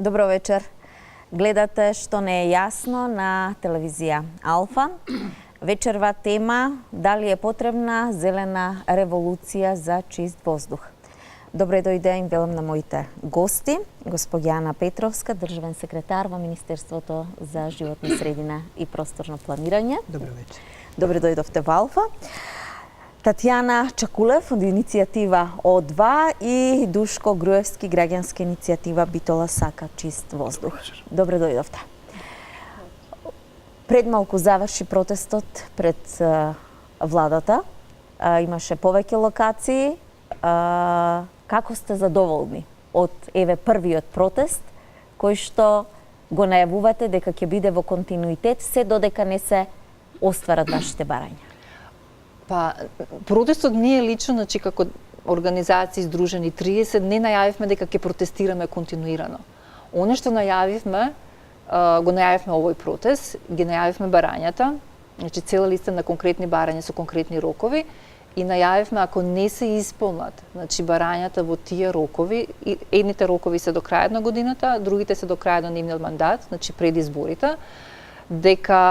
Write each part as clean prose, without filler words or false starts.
Добро вечер. Гледате што не е јасно на телевизија Алфа. Вечерва тема дали е потребна зелена револуција за чист воздух. Добре дојде им велам на моите гости, господја Ана Петровска, државен секретар во Министерството за животна средина и просторно планирање. Добро вечер. Добре дојдовте во Алфа. Татјана Чакулев од иницијатива О2 и Душко Груевски, граѓанска иницијатива Битола сака чист воздух. Добре дојдовте. Пред малку заврши протестот пред владата. Имаше повеќе локации. Како сте задоволни од првиот протест, кој што го најавувате дека ќе биде во континуитет се додека не се остварат вашите барања? Па, протестот ние лично, значи како организации издружени 30, не најавивме дека ќе протестираме континуирано. Оно што најавивме, го најавивме овој протест, ги најавивме барањата, значи цела листа на конкретни барања со конкретни рокови, и најавивме ако не се исполнат, значи барањата во тие рокови, едните рокови се до крајот на годината, другите се до крајот на нивниот мандат, значи пред изборите, дека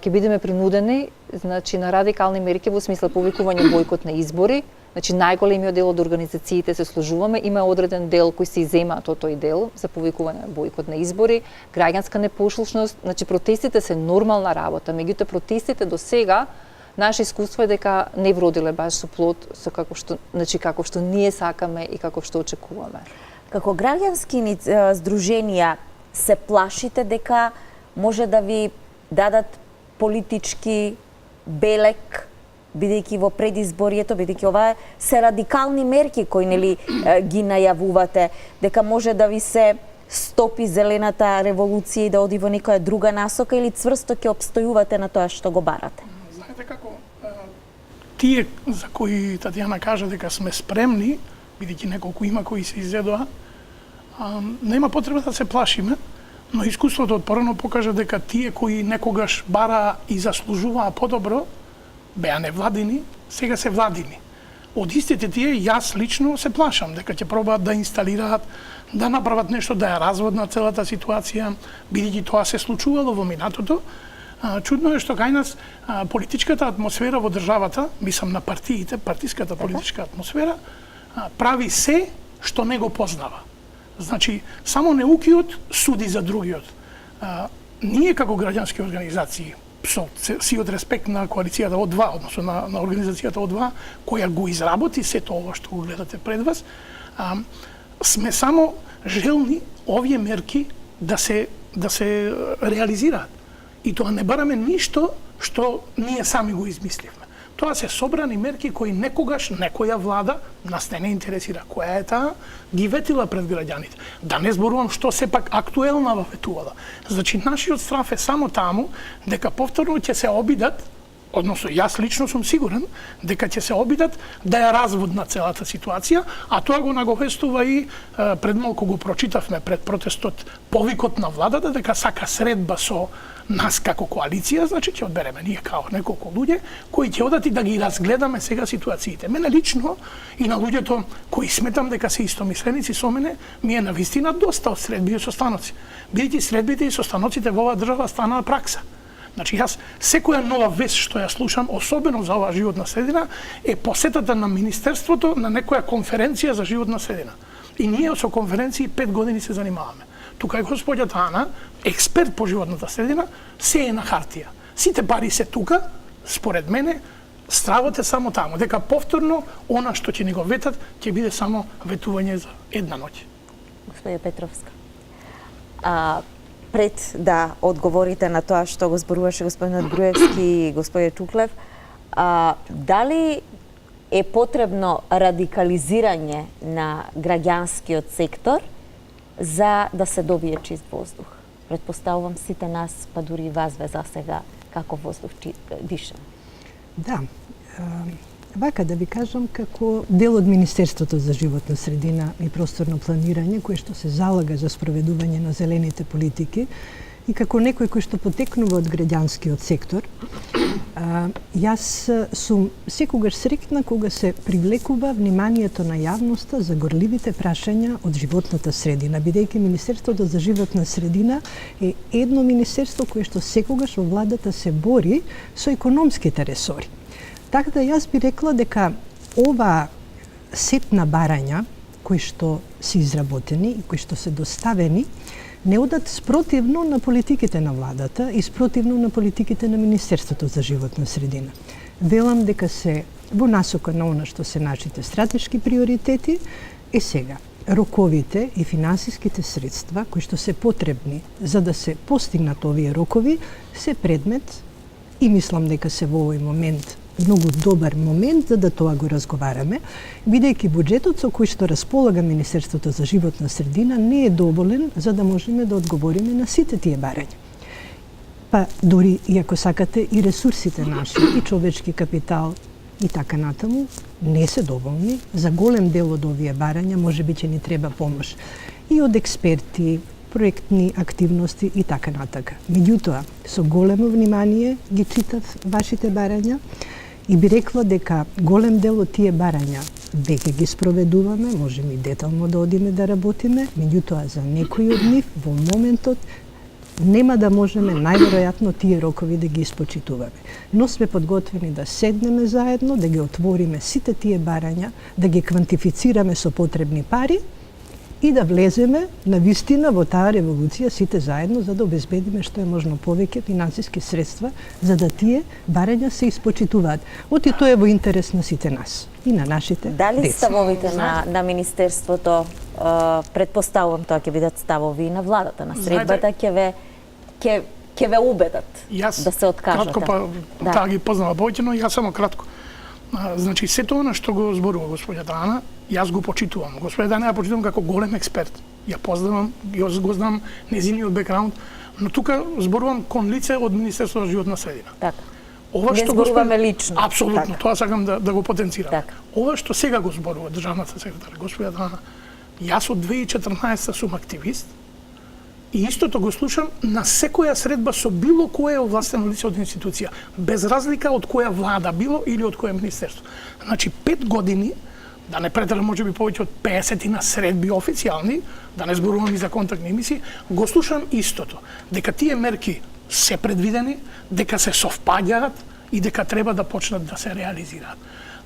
ќе бидеме принудени, значи на радикални мерки во смисла повикување бојкот на избори. Значи најголемиот дел од организациите се сложуваме, има одреден дел кој се изземаат од тој дел за повикување бојкот на избори, граѓанска непослушност, значи протестите се нормална работа, меѓутоа протестите до сега наше искуство е дека не вродиле баш со плод со како што ние сакаме и како што очекуваме. Како граѓански здруженија се плашите дека може да ви дадат политички белек, бидејќи во предизборието, бидејќи ова се радикални мерки кои ги најавувате, дека може да ви се стопи зелената револуција и да оди во некоја друга насока, или цврсто ќе обстојувате на тоа што го барате? Знаете како, тие за кои Татјана кажа дека сме спремни, бидејќи неколку има кои се изедоа, нема потреба да се плашиме, но искуството од порано покажа дека тие кои некогаш бара и заслужуваа подобро, беа невладини, сега се владини. Од истите тие, јас лично се плашам дека ќе пробаат да инсталираат, да направат нешто да ја разводнат целата ситуација, бидејќи тоа се случувало во минатото. Чудно е што кај нас политичката атмосфера во државата, мислам на партиите, партиската политичка атмосфера, прави се што не го познава. Значи, само неукиот суди за другиот. Ние како граѓански организации, со сиот респект на коалицијата О2, односно на организацијата О2, која го изработи сето ова што го гледате пред вас, сме само желни овие мерки да се реализираат. И тоа не бараме ништо што ние сами го измисливме. Тоа се собрани мерки кои некогаш некоја влада, нас не интересира која е таа, ги ветила пред граѓаните. Да не зборувам што сепак актуелна ветувала. Значи, нашиот страф е само таму дека повторно ќе се обидат, односно јас лично сум сигурен, дека ќе се обидат да ја разводнат целата ситуација, а тоа го наговестува и пред малку го прочитавме пред протестот повикот на владата дека сака средба со нас како коалиција, значи ќе одбереме ние као неколку луѓе кои ќе одат и да ги разгледаме сега ситуациите. Мене лично и на луѓето кои сметам дека се истомисленици со мене, ми е навистина доста од средби и состаноци. Бидејќи средбите и состаноците во оваа држава станаа пракса. Значи, јас секоја нова вест што ја слушам, особено за оваа животна средина, е посетата на Министерството на некоја конференција за животна средина. И ние со конференции 5 години се занимаваме. Тука е господјата Ана, експерт по животната средина, се е на хартија. Сите пари се тука, според мене, стравот е само таму, дека повторно она што ќе ни го ветат, ќе биде само ветување за една ноќ. Господја Петровска, пред да одговорите на тоа што го зборуваше господинот Груевски и господје Чуклев, дали е потребно радикализирање на граѓанскиот сектор за да се добие чист воздух? Предпоставувам сите нас, па дури и вас за сега, како воздух дишам. Да. Вака да ви кажам, како дел од Министерството за животна средина и просторно планирање, кој што се залага за спроведување на зелените политики, и како некој кој што потекнува од граѓанскиот сектор, Јас сум секогаш среќна кога се привлекува вниманието на јавноста за горливите прашања од животната средина, бидејќи Министерството за животна средина е едно министерство кое што секогаш во владата се бори со економските ресори. Така да јас би рекла дека ова сет на барања кои што се изработени и кои што се доставени не одат спротивно на политиките на владата и спротивно на политиките на Министерството за животна средина. Велам дека се во насока на она што се нашите стратешки приоритети е сега. Роковите и финансиските средства кои што се потребни за да се постигнат овие рокови се предмет и мислам дека се во овој момент многу добар момент за да тоа го разговараме, бидејќи буџетот со кој што располага Министерството за животна средина не е доволен за да можеме да одговориме на сите тие барања. Па дури и ако сакате и ресурсите наши, и човечки капитал и така натаму, не се доволни. За голем дел од овие барања можеби ќе ни треба помош и од експерти, проектни активности и така натака. Меѓутоа, со големо внимание ги читав вашите барања и би рекла дека голем дел од тие барања веќе ги спроведуваме, можеме и детално да одиме да работиме, меѓутоа за некои од нив во моментот нема да можеме најверојатно тие рокови да ги испочитуваме. Но сме подготвени да седнеме заедно, да ги отвориме сите тие барања, да ги квантифицираме со потребни пари и да влеземе на вистина во таа револуција сите заедно за да обезбедиме што е можно повеќе финансиски средства за да тие барања се испочитуваат. Оти тоа е во интерес на сите нас и на нашите Дали деца. ставовите на Министерството, предпоставувам тоа ќе бидат ставови и на владата, на средбата, ќе ве убедат да се откажете? Кратко, па таа ги познава повеќе, но јас само кратко. Значи, сето она што го зборува господјата Ана, јас го почитувам. Господјата Ана ја почитувам како голем експерт. Ја познавам, јас го знам незиниот бекграунд, но тука зборувам кон лице од Министерството за животна средина. Така. Ова Не што зборуваме лично. Апсолутно, Така. тоа сакам да го потенцирам. Така. Ова што сега го зборува државната секретар, господјата Ана, јас од 2014 сум активист и истото го слушам на секоја средба со било кое овластено лице од институција, без разлика од која влада било или од кое министерство. Значи 5 години, да не претерам можеби повеќе од 50 на средби официјални, да не зборувам и за контактни емисии, го слушам истото, дека тие мерки се предвидени, дека се совпаѓаат и дека треба да почнат да се реализираат.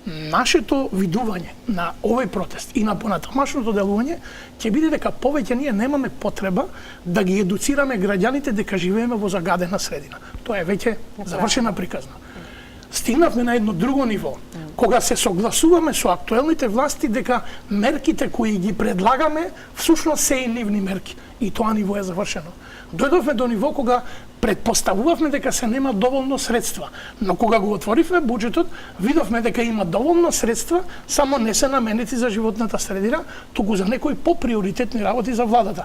Нашето видување на овој протест и на понатамашното делување ќе биде дека повеќе ние немаме потреба да ги едуцираме граѓаните дека живееме во загадена средина. Тоа е веќе завршена приказна. Стигнавме на едно друго ниво, кога се согласуваме со актуелните власти дека мерките кои ги предлагаме всушност се и нивни мерки. И тоа ниво е завршено. Дојдовме до ниво кога предпоставувавме дека се нема доволно средства, но кога го отворивме буџетот, видовме дека има доволно средства, само не се наменети за животната средина, туку за некои поприоритетни работи за владата.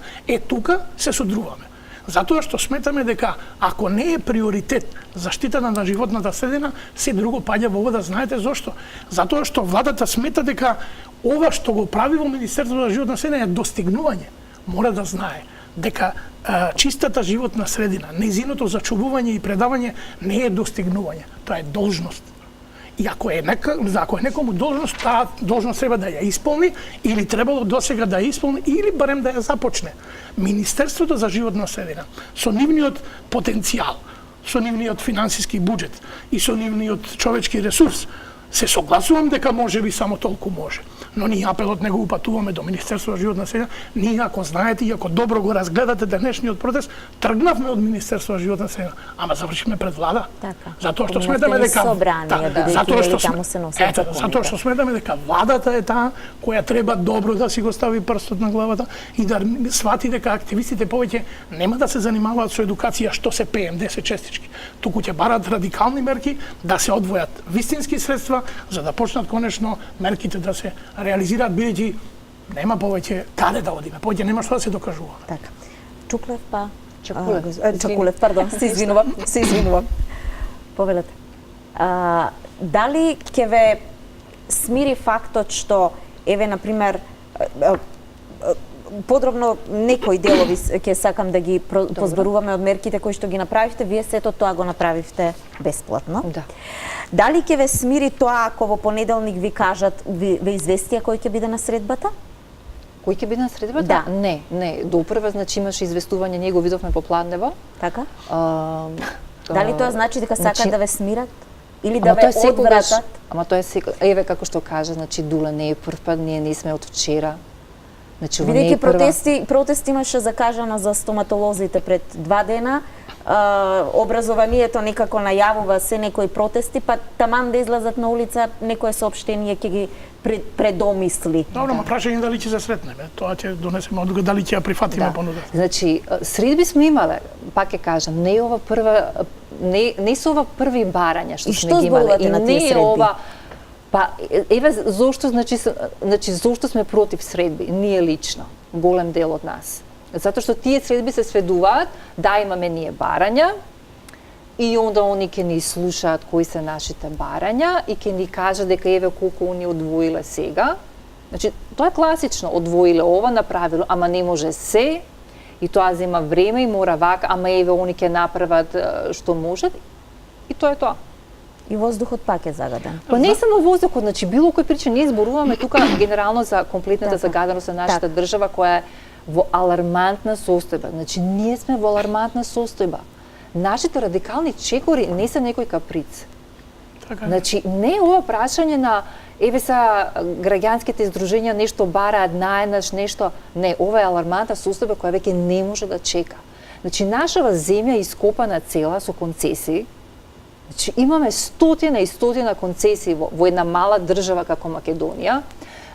Тука се содруваме. Затоа што сметаме дека ако не е приоритет заштитата на животната средина, се друго паѓа во вода. Знаете зошто? Затоа што владата смета дека ова што го прави во Министерството за животна средина е достигнување. Мора да знае дека чистата животна средина, нејзиното зачувување и предавање не е достигнување, тоа е должност. И ако е некому должност, таа должност треба да ја исполни или требало досега да ја исполни или барем да ја започне. Министерството за животна средина со нивниот потенцијал, со нивниот финансиски буџет и со нивниот човечки ресурс се согласувам дека може би само толку може. Но ние апелот не го упатуваме до Министерството за животна средина. Ние, ако знаете и ако добро го разгледате денешниот протест, тргнавме од Министерството за животна средина, ама завршиме пред влада. Така. Затоа што сметаме дека затоа што сметаме дека владата е таа која треба добро да си го стави прстот на главата и да свати дека активистите повеќе нема да се занимаваат со едукација што се ПМД се честички, туку ќе барат радикални мерки да се одвојат вистински средства за да почнат конечно мерките да се реализираат, бидејќи нема повеќе каде да одиме, повеќе нема што да се докажува. Така. Чуклев па... Чакулев, пардон, се извинувам. Повелете. Дали ќе ве смири фактот што, еве, например, подробно некои делови ќе сакам да ги позборуваме од мерките кои што ги направивте. Вие сето тоа го направивте бесплатно. Да. Дали ќе ве смири тоа ако во понеделник ви кажат, ве известија кој ќе биде на средбата? Кој ќе биде на средбата? Да. Не. Допрва, значи имаше известување, ние го видовме попладнево. Така? Дали тоа значи дека сакаат значи, да ве смират? Или да ве одвратат? Ама тоа е секогаш, еве како што кажа, значи Дуле не е прв пат, ние не сме од вчера. Значи, ова не е Бидејќи протест имаше закажано за стоматолозите пред 2 дена, образованието некако најавува се некои протести, па таман да излезат на улица, некое соопштение ќе ги предомисли. Добро, ма прашање дали ќе се сретнеме. Тоа ќе донесеме одлука, дали ќе ја прифатиме понудата. Значи, средби сме имале, пак ќе кажам, не е ова прва, не се ова први барања што сме ги имале. И не е ова. Па, еве зошто, значи зошто сме против средби, ние лично, голем дел од нас. Затоа што тие средби се сведуваат, да имаме ние барања, и онда они ќе ни слушаат кои се нашите барања и ќе ни кажат дека еве колку они одвоиле сега. Значи, тоа е класично, одвоиле ова, направило, ама не може се, и тоа зема време и мора вака, ама еве они ќе направат што можат, и тоа е тоа. И воздухот пак е загаден. Па не само воздухот, значи било кој причина, ние зборуваме тука генерално за комплетната загаденост на нашата држава која е во алармантна состојба. Значи ние сме во алармантна состојба. Нашите радикални чекори не се некој каприц. Така. Значи не е ова прашање на еве са граѓанските издруженја нешто бараат наеднаш нешто. Не, ова е алармантна состојба која веќе не може да чека. Значи нашава земја е ископана цела со концесии. Значи имаме стотина и стотина концесии во една мала држава како Македонија.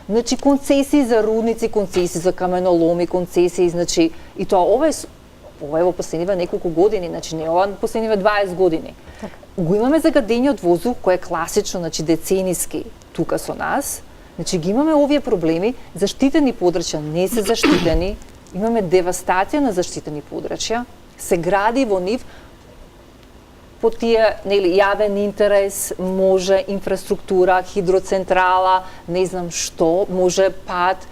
Значи концесии за рудници, концесии за каменоломи, концесии, значи и тоа ова е во последниве неколку години, значи не ова последниве 20 години. Так. Го имаме загадење од воздух кој е класично, значи децениски тука со нас. Значи ги имаме овие проблеми, заштитени подрачја не се заштитени, имаме девастација на заштитени подрачја, се гради во нив по тие, нели, јавен интерес, може инфраструктура, хидроцентрала, не знам што, може пат,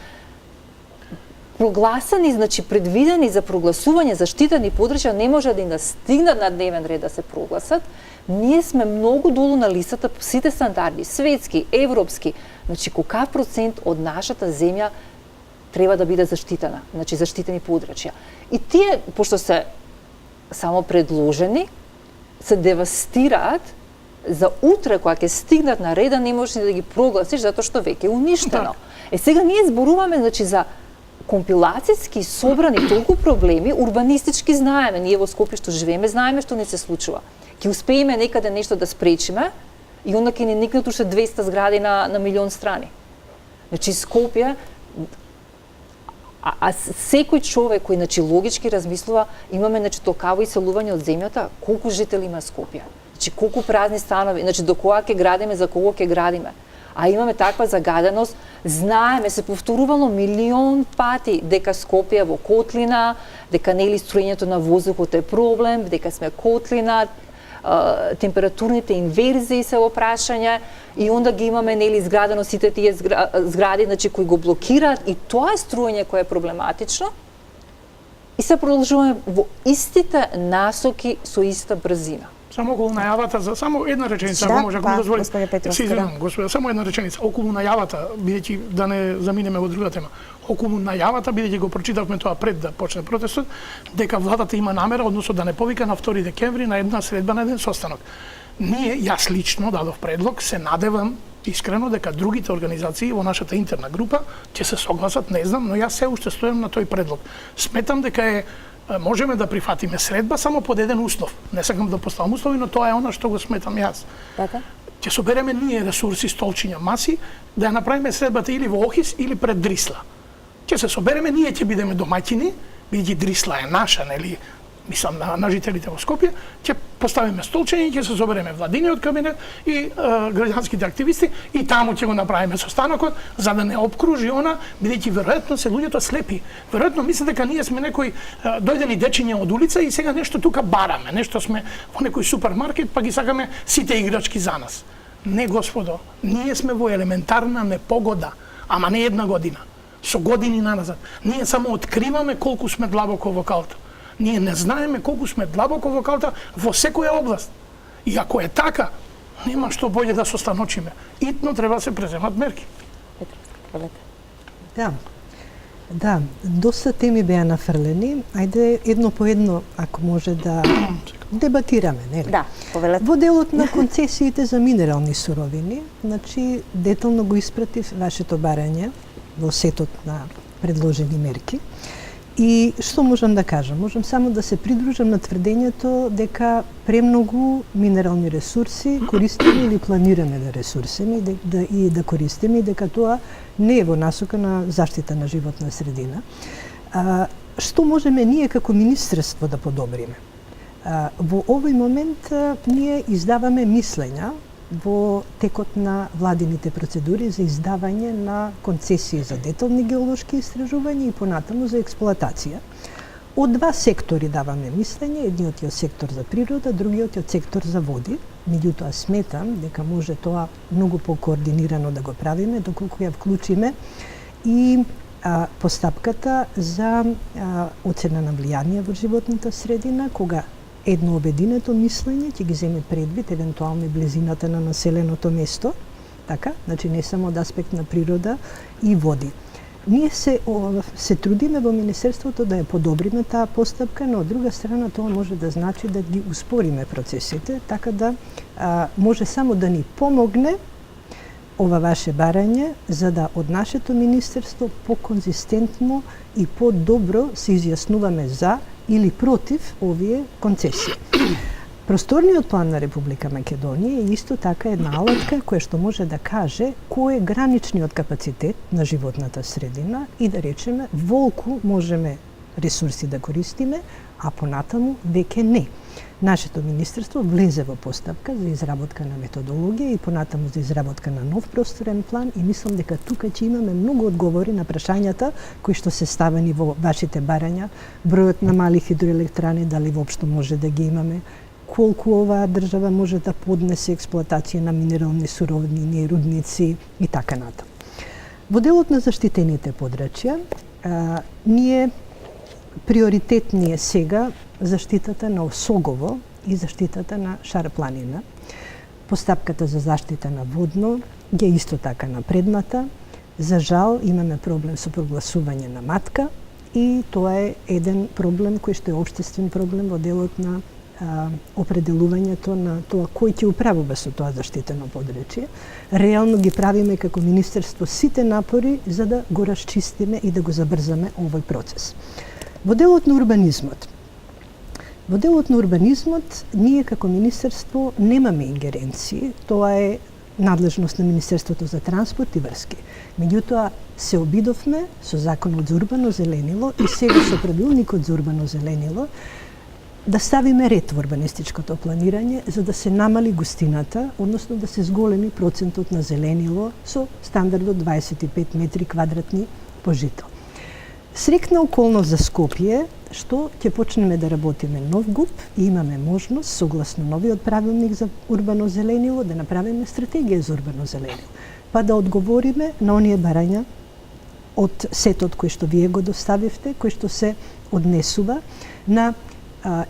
прогласани, значи предвидени за прогласување заштитени подрачја не може да им стигнат на дневен ред да се прогласат. Ние сме многу долу на листата по сите стандарди, светски, европски. Значи колкав процент од нашата земја треба да биде заштитена, значи заштитени подрачја. И тие, пошто се само предложени, се девастираат за утре кога ќе стигнат на реда не можеш да ги прогласиш затоа што веќе е уништено. Сега ние зборуваме значи за компилацијски собрани толку проблеми, урбанистички знаеме, ние во Скопје што живееме знаеме што не се случува. Ќе успееме некаде нешто да спречиме и онда ќе ни никнат уште 200 згради на милион страни. Значи Скопје А секој човек кој значи логички размислува, имаме значи толкаво иселување од земјата, колку жители има Скопје. Значи колку празни станови, значи до кога ќе градиме, за кого ќе градиме. А имаме таква загаденост, знаеме се повторувало милион пати дека Скопје во котлина, дека нели струењето на воздухот е проблем, дека сме котлина, температурните инверзии се во прашање и онда ги имаме нели изградено сите тие згради значи кои го блокираат и тоа е струење кое е проблематично. И се продолжуваме во истите насоки со иста брзина. Само околу најавата за само една реченица, ако може, ако ми дозволите. Се извинувам, господа, само една реченица околу најавата, бидејќи да не заминеме во друга тема. Околу најавата, бидејќи го прочитавме тоа пред да почне протестот, дека владата има намера, односно да не повика на 2 декември на една средба, на еден состанок. Ние, јас лично дадов предлог, се надевам искрено дека другите организации во нашата интерна група ќе се согласат, не знам, но јас се уште стојам на тој предлог. Сметам дека можеме да прифатиме средба само под еден услов. Не сакам да поставам услови, но тоа е она што го сметам јас. Така? Ќе собереме ние ресурси, столчиња, маси, да ја направиме средбата или во Охис или пред Дрисла. Ќе се собереме, ние ќе бидеме домаќини, бидејќи Дрисла е наша, нели, мислам на жителите во Скопје, ќе поставиме столчење, ќе се собереме владиниот кабинет и граѓанските активисти и таму ќе го направиме состанокот за да не обкружи она, бидејќи веројатно се луѓето слепи. Веројатно мислат дека ние сме некои дојдени дечиња од улица и сега нешто тука бараме, нешто сме во некој супермаркет па ги сакаме сите играчки за нас. Не, господо, ние сме во елементарна непогода, ама не една година. со години наназад. Ние само откриваме колку сме длабоко во калта. Ние не знаеме колку сме длабоко во калта во секоја област. И ако е така, нема што болje да состаночиме. Итно треба да се преземат мерки. Да. Да, доста теми беа нафрлени. Ајде едно по едно, ако може да дебатираме, нели? Да, повелете. Во делот на концесиите за минерални суровини, значи детално го испратив вашето барање во сетот на предложени мерки. И што можам да кажам? Можам само да се придружам на тврдењето дека премногу минерални ресурси користиме или планираме да ресурсиме и да користиме и дека тоа не е во насока на заштита на животна средина. Што можеме ние како министерство да подобриме? Во овој момент ние издаваме мислења во текот на владините процедури за издавање на концесии за детални геолошки истражувања и понатаму за експлоатација. Од два сектори даваме мислење, едниот е сектор за природа, другиот е сектор за води. Меѓутоа сметам дека може тоа многу покоординирано да го правиме, доколку ја вклучиме и постапката за оцена на влијание во животната средина, кога едно обединето мислење ќе ги земе предвид евентуално и близината на населеното место, така? Значи не само од аспект на природа и води. Ние се трудиме во Министерството да ја подобриме таа постапка, но од друга страна тоа може да значи да ги успориме процесите, така да може само да ни помогне ова ваше барање, за да од нашето Министерство поконзистентно и подобро се изјаснуваме за или против овие концесии. Просторниот план на Република Македонија е исто така една алатка која што може да каже кој е граничниот капацитет на животната средина и да речеме волку можеме ресурси да користиме, а понатаму веќе не. Нашето министерство влезе во постапка за изработка на методологија и понатаму за изработка на нов просторен план и мислам дека тука ќе имаме многу одговори на прашањата кои што се ставени во вашите барања, бројот на мали хидроелектрани, дали воопшто може да ги имаме, колку оваа држава може да поднесе експлоатација на минерални суровини и рудници и така натаму. Во делот на заштитените подрачја, ние приоритетни е сега заштитата на Осогово и заштитата на Шар планина. Постапката за заштита на водно е исто така напредната. За жал имаме проблем со прогласување на матка и тоа е еден проблем кој што е општествен проблем во делот на определувањето на тоа кој ќе управува со тоа заштитено подрачје. Реално ги правиме како министерство сите напори за да го расчистиме и да го забрзаме овој процес. Во делот на урбанизмот, ние како министерство немаме ингеренции, тоа е надлежност на Министерството за транспорт и врски. Меѓутоа, се обидовме со Законот за урбано зеленило и сега со Правилникот за урбано зеленило да ставиме ред во урбанистичкото планирање за да се намали густината, односно да се зголеми процентот на зеленило со стандардот 25 метри квадратни по жител. Срекна околност за Скопје, што ќе почнеме да работиме нов ГУП и имаме можност, согласно новиот правилник за урбано зеленило, да направиме стратегија за урбано зеленило, па да одговориме на оние барања од сетот кој што вие го доставивте, кој што се однесува на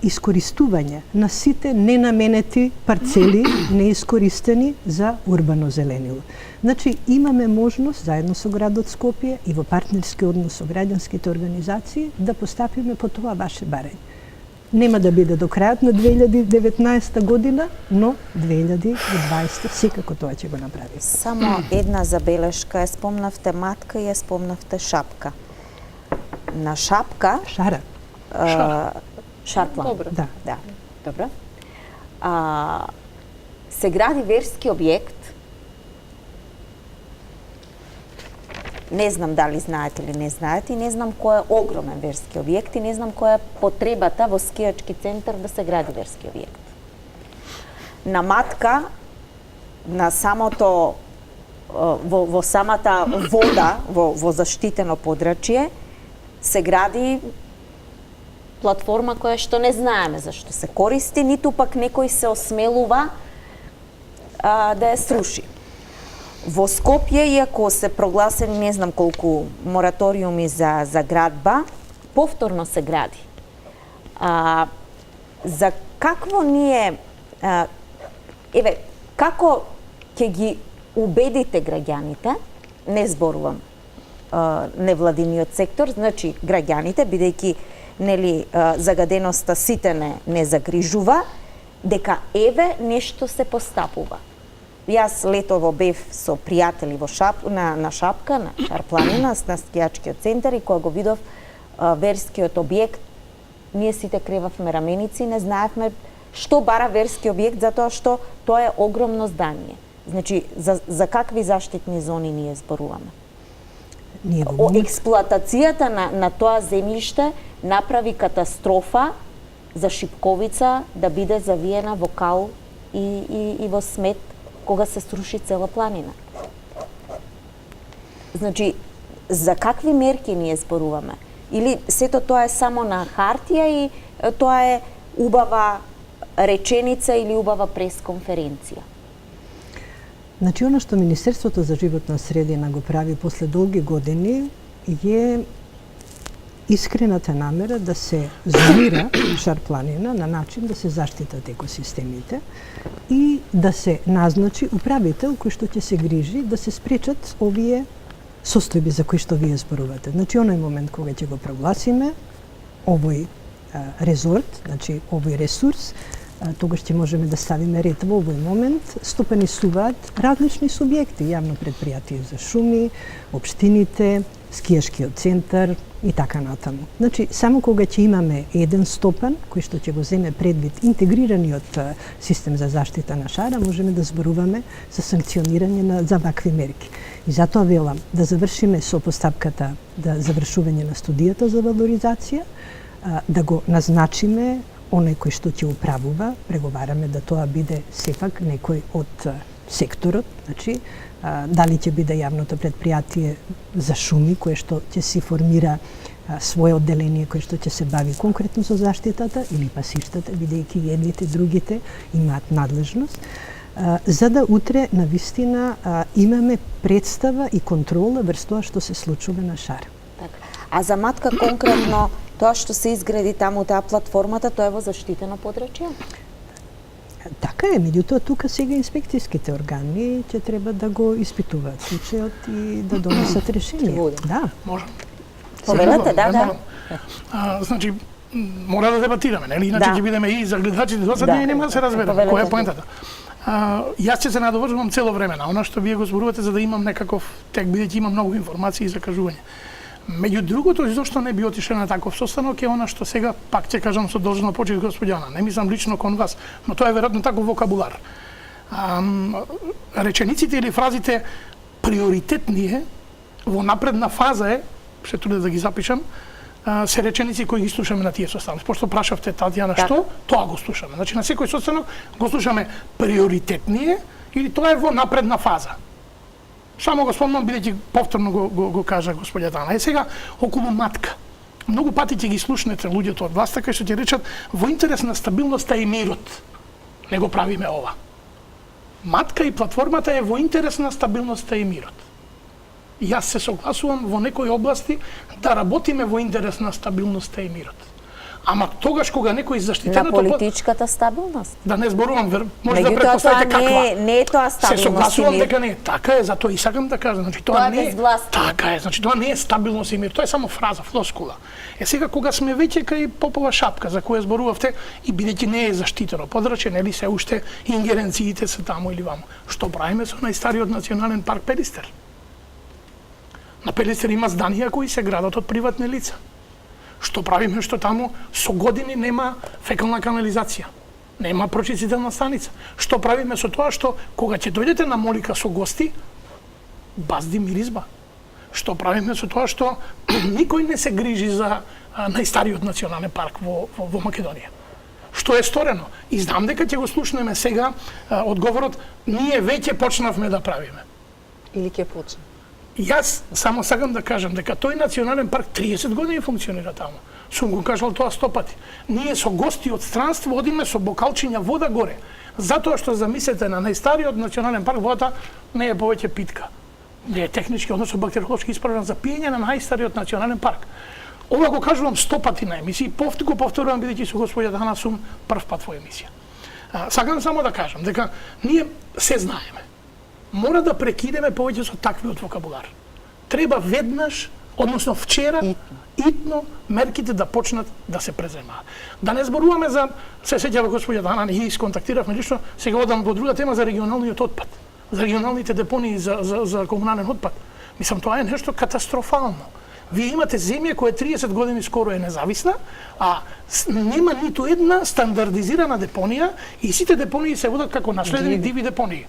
искористување на сите ненаменети парцели неискористени за урбано зеленило. Значи, имаме можност, заедно со градот Скопје и во партнерски однос со граѓанските организации, да постапиме по това ваше барање. Нема да биде до крајот на 2019 година, но 2020 секако тоа ќе го направи. Само една забелешка, ја спомнавте матка и ја спомнавте шапка. На шапка... Шара. Шарплан. Добро. Да. Добро. Се гради верски објект. Не знам дали знаете или не знаете, и не знам кој е огромен верски објект и не знам која е потребата во скијачки центар да се гради верски објект. На матка, на самото во самата вода, во заштитено подрачје, се гради платформа која што не знаеме зашто се користи, ниту пак некој се осмелува да ја сруши. Во Скопје, иако се прогласени не знам колку мораториуми за градба, повторно се гради. За какво ние како ќе ги убедите граѓаните, не зборувам невладиниот сектор, значи граѓаните, бидејќи нели загаденоста сите не загрижува, дека еве нешто се постапува. Јас летово бев со пријатели на Шапка, на Шарпланина, на скијачкиот центар, и кога го видов верскиот објект, ние сите кревавме раменици, не знаевме што бара верски објект, затоа што тоа е огромно здание. Значи, за какви заштитни зони ние зборуваме? Експлоатацијата на тоа земјиште направи катастрофа за Шипковица да биде завиена во кал и во смет кога се сруши цела планина. Значи, за какви мерки ние зборуваме? Или сето тоа е само на хартија и тоа е убава реченица или убава пресконференција? Значи, оно што Министерството за животна средина го прави после долги години е искрената намера да се зонира Шарпланина на начин да се заштитат екосистемите и да се назначи управител кој што ќе се грижи да се спречат овие состојби за кои што вие зборувате. Значи, оној момент кога ќе го прогласиме овој резорт, значи овој ресурс, тогаш ќе можеме да ставиме ред во овој момент. Стопани суваат различни субјекти, јавно предпријатие за шуми, општините, скијашкиот центар и така натаму. Значи, само кога ќе имаме еден стопан кој што ќе го земе предвид интегрираниот систем за заштита на шара, можеме да зборуваме за санкционирање за вакви мерки. И затоа велам да завршиме со постапката да завршување на студијата за валоризација, да го назначиме оној кој што ќе управува, преговараме да тоа биде сепак некој од секторот, значи дали ќе биде јавното предпријатие за шуми кое што ќе си формира свое одделение кое што ќе се бави конкретно со заштитата, или пасиштата, бидејќи едните другите имаат надлежност, за да утре навистина имаме представа и контрола врз тоа што се случува на шар. Така. А за матка конкретно тоа што се изгради таму таа платформата, тоа е во заштитено подрачје? Така е, меѓутоа тука сега инспекцијските органи ќе треба да го испитуваат случајот и да донесат решение. Да. Може. Повелете, да. Значи, мора да дебатираме, нели? Иначе ќе бидеме и за гледачите досадни и нема да се разбереме. Која е поентата? Јас ќе се надовршувам цело време на она што вие го зборувате за да имам некаков тек, бидејќи имам многу информации и закажување. Меѓу другото, зашто не би отишла на таков состанок е она што сега, пак ќе кажам со должна почит господјана, не мислам лично кон вас, но тоа е веројатно таков вокабулар. Речениците или фразите приоритетни е, во напредна фаза е, се труде да ги запишам, се реченици кои ги слушаме на тие состаноци. Пошто прашавте Татјана што, тоа го слушаме. Значи на секој состанок го слушаме приоритетни е или тоа е во напредна фаза. Само го спомнам, бидејќи повторно го кажа господја Дана. Е сега, околу матка. Многу пати ќе ги слушнете луѓето од власта кај што ќе речат во интерес на стабилноста и мирот. Не го правиме ова. Матка и платформата е во интерес на стабилноста и мирот. Јас се согласувам во некои области да работиме во интерес на стабилноста и мирот. Ама тогаш кога некој заштитеното на политичката стабилност. Да не зборувам, може да претпоставите каква. Не е тоа стабилност. Се согласувам дека не е. Така е, затоа и сакам да кажам, значи тоа не е. Така е, значи тоа не е стабилност и мир, тоа е само фраза, флоскула. Е сега кога сме веќе кај Попова Шапка за која зборувавте и бидејќи не е заштитено подрачје, нели се уште ингеренциите се таму или ваму. Што правиме со најстариот национален парк Пелистер? На Пелистер има зданија кои се градат од приватни лица. Што правиме што таму со години нема фекална канализација, нема прочистителна станица. Што правиме со тоа што кога ќе дојдете на молика со гости, базди миризба. Што правиме со тоа што никој не се грижи за најстариот национален парк во Македонија. Што е сторено? И знам дека ќе го слушнеме сега одговорот, ние веќе почнавме да правиме. Или ќе почне. Јас само сакам да кажам дека тој национален парк 30 години функционира таму. Сум го кажал тоа 100 пати. Ние со гости од странство одиме со бокалчиња вода горе, Затоа што замислете на најстариот национален парк, водата не е повеќе питка. Не е технички, односно бактериолошки исправна за пиење на најстариот национален парк. Ова го кажувам 100 пати на емисии, го повторувам бидејќи со господја Дана сум прв пат во емисија. Сакам само да кажам дека ние се знаеме. Мора да прекинеме повеќе со таквиот вокабулар. Треба веднаш, односно вчера, итно мерките да почнат да се преземаат. Да не зборуваме за, се сеќава господја Дана, ние исконтактиравме лично, сега одам во друга тема за регионалниот отпад, за регионалните депонии за комунален отпад. Мислам, тоа е нешто катастрофално. Вие имате земја која 30 години скоро е независна, а нема ниту една стандардизирана депонија и сите депонии се водат како наследени диви депонии.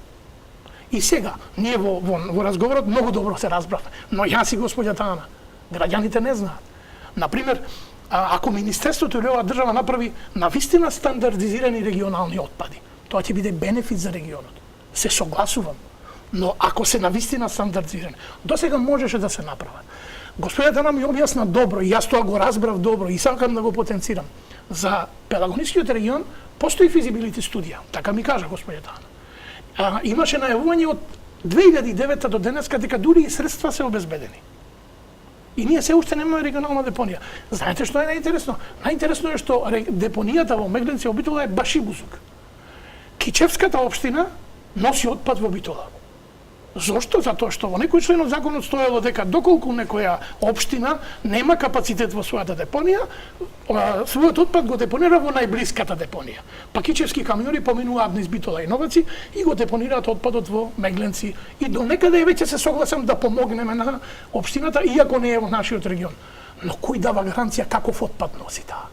И сега, ние во разговорот многу добро се разбравме, но јас и господја Тана, граѓаните не знаат. Например, ако Министерството или оваа држава направи навистина стандардизирани регионални отпади, тоа ќе биде бенефит за регионот. Се согласувам. Но ако се навистина стандардизирани, досега можеше да се направи. Господја Тана ми објасна добро, и јас тоа го разбрав добро и сакам да го потенцирам. За Пелагонискиот регион постои физибилити студија, така ми кажа господја Тана. Имаше најавување од 2009 до денеска дека дури и средства се обезбедени. И ние се уште немаме регионална депонија. Знаете што е најинтересно? Најинтересно е што депонијата во Мегленци во Битола е Башибузук. Кичевската општина носи отпад во Битола. Зошто? Затоа што во некој член од законот стоело дека доколку некоја општина нема капацитет во својата депонија, својот отпад го депонира во најблиската депонија. Па кичевски камиони поминуваат низ Битола и Новаци и го депонираат отпадот во Мегленци. И до некаде веќе се согласам да помогнеме на општината, иако не е во нашиот регион. Но кој дава гаранција каков отпад носи таа?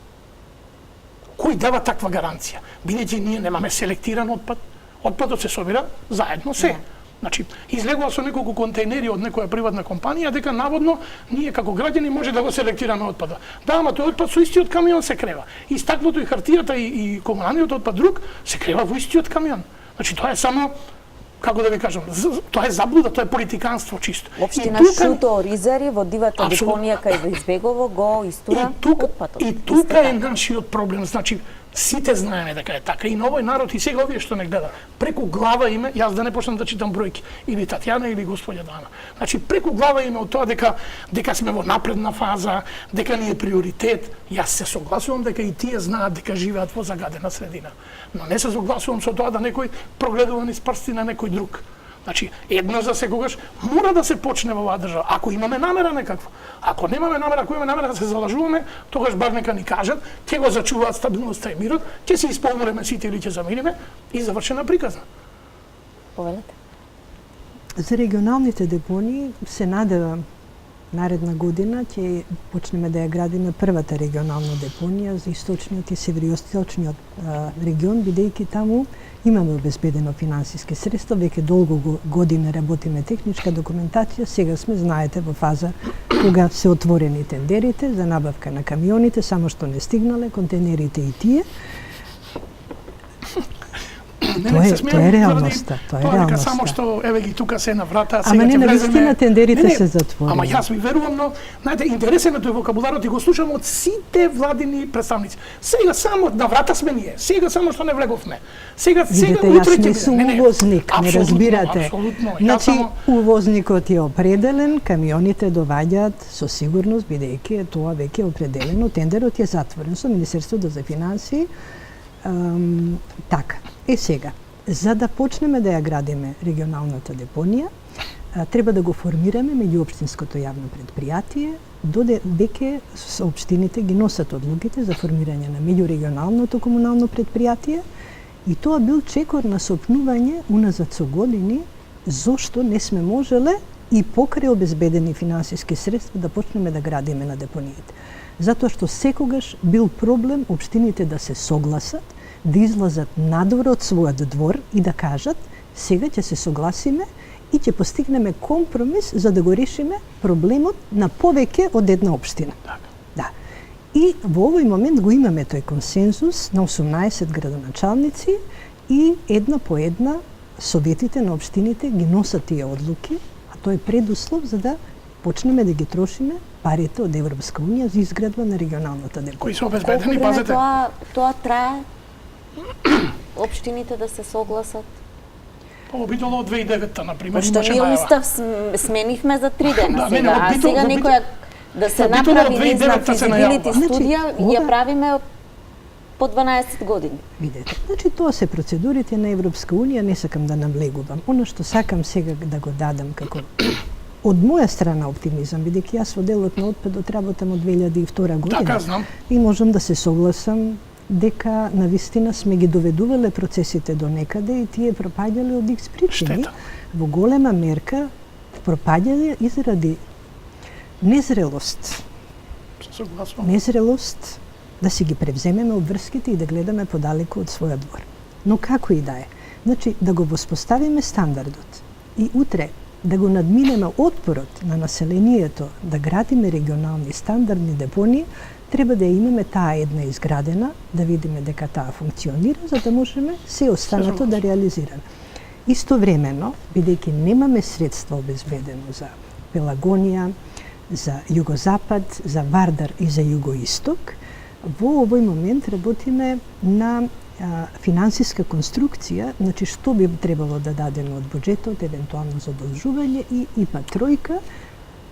Кој дава таква гаранција? Бидејќи ние немаме селектиран отпад, отпадот се собира заедно се. Значи, излегува со неколку контейнери од некоја приватна компанија дека наводно ние како граѓани може да го селектираме отпадот. Да, ама тој отпад со истиот камион се крева. И стаклото и хартијата и комуналниот отпад друг се крева во истиот камион. Значи тоа е само, како да ви кажам, тоа е заблуда, тоа е политиканство чисто. Општина Шуто Оризари во дивата депонија кај во Избегово го истура отпадот. И тука е нашиот проблем. Значи, сите знаеме дека е така. И на овој народ, и сега овие што не гледа, преку глава име, јас да не почнам да читам бројки, или Татјана, или господја Дана. Значи, преку глава име од тоа дека сме во напредна фаза, дека ни е приоритет, јас се согласувам дека и тие знаат дека живеат во загадена средина. Но не се согласувам со тоа да некој прогледува низ прсти на некој друг. Значи, едно за секогаш мора да се почне во оваа држава. Ако имаме намера некаква, ако немаме намера, ако имаме намера да се залажуваме, тогаш бар нека ни кажат, ќе го зачуваат стабилноста и мирот, ќе се исполнуваме сите или ќе замириме и завршена приказна. Повелете. За регионалните депонии се надевам наредна година ќе почнеме да ја градиме првата регионална депонија за источниот и североисточниот регион, бидејќи таму имаме обезбедено финансиски средства, веќе долго години работиме техничка документација, сега сме, знаете, во фаза кога се отворени тендерите за набавка на камионите, само што не стигнале, контейнерите и тие. Тоа е реалноста. Тоа е реалноста. Само што еве ги тука се на врата, сега ама не, ќе навистина тендерите се затворени. Ама јас ви верувам, но знаете, интересен е тој вокабуларот и го слушам од сите владини представници. Сега само на врата сме ние. Сега само што не влеговме. Сега видите, утре јас не сум увозник, не разбирате. Апсолутно. Значи, увозникот е определен, камионите доваѓаат со сигурност, бидејќи тоа веќе е определено, тендерот е затворен со Министерството за финансии. Така. Сега, за да почнеме да ја градиме регионалната депонија, треба да го формираме меѓуопштинското јавно предпријатие, доде веќе општините ги носат одлуките за формирање на меѓурегионалното комунално предпријатие и тоа бил чекор на сопнување уназад со години зошто не сме можеле и покрај обезбедени финансиски средства да почнеме да градиме на депониите. Затоа што секогаш бил проблем општините да се согласат, да излазат надвор од својот двор и да кажат сега ќе се согласиме и ќе постигнеме компромис за да го решиме проблемот на повеќе од една општина. Да. И во овој момент го имаме тој консензус на 18 градоначалници и една по една советите на општините ги носат тие одлуки, а тоа е предуслов за да почнеме да ги трошиме парите од Европска унија за изградба на регионалната депонија. Кои се обезбедени, пазете. Тоа трае? општините да се согласат? Па би било од 2009-та, например, Пошто имаше ние најава. устав сменивме за 3 дена Да, не, сега, а битола- сега во некоја да се битола од направи, не знам, 2009-та се физибилити најавува. студија, Значи, ја ова- правиме по 12 години. Видете, значи тоа се процедурите на Европска унија, не сакам да навлегувам. Оно што сакам сега да го дадам како од моја страна оптимизам, бидејќи јас во делот на отпадот работам од 2002 година. Така, знам. И можам да се согласам дека навистина сме ги доведувале процесите до некаде и тие пропаѓале од икс причини. Штета. Во голема мерка пропаѓале изради незрелост. Се согласувам. Незрелост да си ги превземеме обврските и да гледаме подалеку од својот двор. Но како и да е, значи да го воспоставиме стандардот и утре да го надминеме отпорот на населението да градиме регионални стандардни депонии, треба да ја имаме таа една изградена, да видиме дека таа функционира, за да можеме се останато да реализираме. Истовремено, бидејќи немаме средства обезбедено за Пелагонија, за Југозапад, за Вардар и за Југоисток, во овој момент работиме на финансиска конструкција, значи што би требало да дадеме од буџетот, евентуално задолжување и ИПА тројка.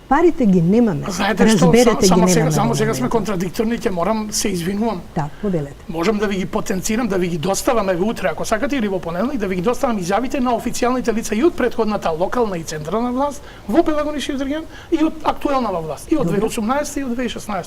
Парите ги немаме. Знаете што, Разберете само ги сега, немаме. само во сега сме моментот. контрадикторни, ќе морам се извинувам. Да, повелете. Можам да ви ги потенцирам, да ви ги доставаме утре, ако сакате, или во понеделник, да ви ги доставам изјавите на официјалните лица и од претходната локална и централна власт во Пелагоничниот регион и од актуелнава власт, и од 2018 и од 2016.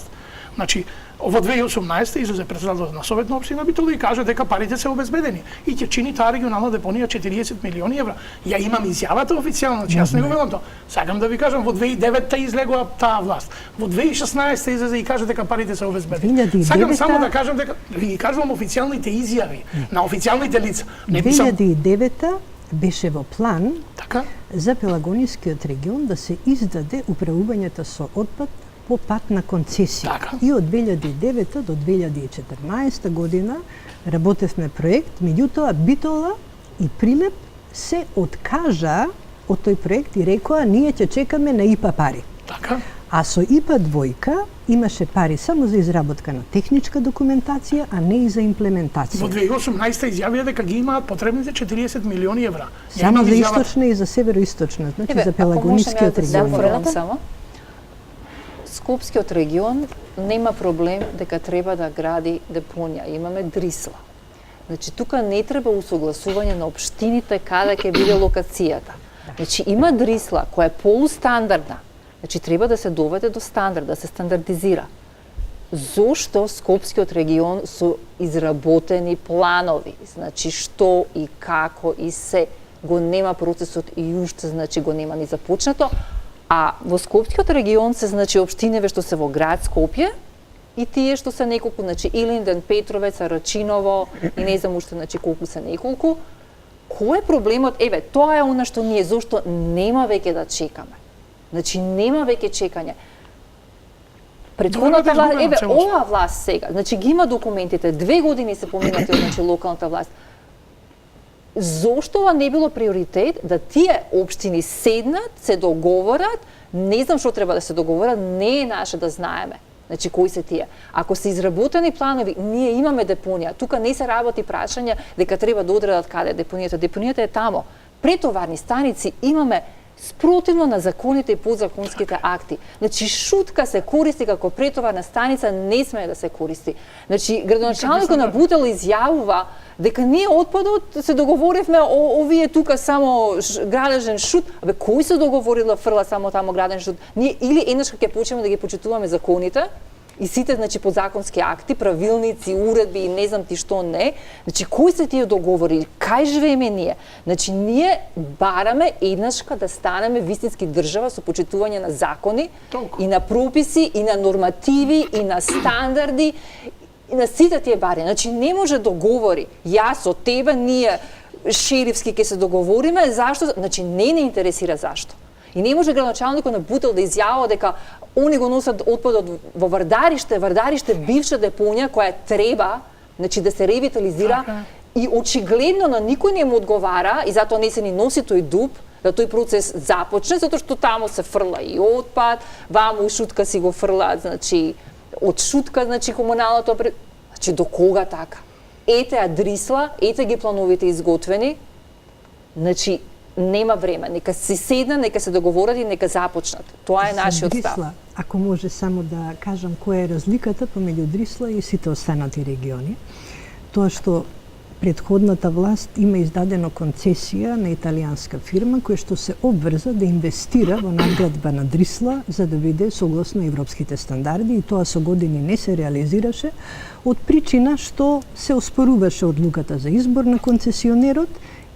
Значи, во 2018 излезе председателот на Совет на општина Битола и кажа дека парите се обезбедени и ќе чини таа регионална депонија 40 милиони евра. Ја имам изјавата официјално, значи јас не го велам тоа. Сакам да ви кажам, во 2009-та излегува таа власт. Во 2016 излезе и кажа дека парите се обезбедени. 2009-та Сакам само да кажам дека ви ги кажувам официјалните изјави на официјалните лица. Не сам 2009 беше во план така. за Пелагонискиот регион да се издаде управувањето со отпад по пат на концесија. Така. И од 2009 до 2014 година работевме проект, меѓутоа Битола и Примеп се откажа од тој проект и рекоа ние ќе чекаме на ИПА пари. Така. А со ИПА двојка имаше пари само за изработка на техничка документација, а не и за имплементација. Во 2018 изјавија дека ги имаат потребните 40 милиони евра. Ја Само имам за изјава- источна и за североисточна, значи Еве, за ако можеме Пелагонискиот да се регион. зафрлам само. Скопскиот регион нема проблем дека треба да гради депонија. Имаме Дрисла. Значи, тука не треба усогласување на општините каде ќе биде локацијата. Значи, има Дрисла која е полустандардна. Значи, треба да се доведе до стандард, да се стандардизира. Зошто Скопскиот регион со изработени планови, значи што и како и се, го нема процесот и уште, значи го нема ни започнато, а во Скопскиот регион се, значи, општиневе што се во град Скопје и тие што се неколку, значи Илинден, Петровец, Рачиново и не знам уште, значи колку се неколку. Кој е проблемот? Еве, тоа е она што ние зошто нема веќе да чекаме. Значи нема веќе чекање. Предходната Добро, да власт, еве, целосно. оваа власт сега, значи ги има документите, 2 години се поминати од, значи, локалната власт. Зошто ова не било приоритет да тие општини седнат, се договорат, не знам што треба да се договорат, не е наше да знаеме. Значи, кои се тие? Ако се изработени планови, ние имаме депонија. Тука не се работи прашање дека треба да одредат каде е депонијата. Депонијата е тамо. Претоварни станици имаме спротивно на законите и подзаконските акти. Значи, шутка се користи како претоварна станица, не смее да се користи. Значи, градоначалникот на Бутел изјавува дека ние отпадот се договоривме овие тука само градежен шут. Абе, кој се договорила фрла само тамо граден шут? Ние или еднаш ќе почнеме да ги почитуваме законите, и сите, значи, подзаконски акти, правилници, уредби и не знам ти што не. Значи, кои се тие договори? Кај живееме ние? Значи, ние бараме еднашка да станеме вистински држава со почитување на закони, Толку. и на прописи, и на нормативи, и на стандарди, и на сите тие бари. Значи, не може договори. Јас од тебе, ние шерифски ќе се договориме, зашто? Значи, не интересира зашто. И не може градоначалникот на Бутел да изјавува дека они го носат отпадот во Вардариште бивша депонија која треба, значи, да се ревитализира, Така. и очигледно на никој не му одговара и затоа не се ни носи тој дуб да тој процес започне, затоа што тамо се фрла и отпад, ваму и шутка си го фрлаат, значи од шутка, значи комуналното, значи до кога така? ете ја Дрисла, ете ги плановите изготвени, значи нема време, нека се седнат, нека се договорат и нека започнат. Тоа е нашиот став. Дрисла, ако може само да кажам која е разликата помеѓу Дрисла и сите останати региони, тоа што предходната власт има издадено концесија на италијанска фирма која што се обврза да инвестира во надградба на Дрисла за да биде согласно европските стандарди и тоа со години не се реализираше од причина што се оспоруваше одлуката за избор на концесионерот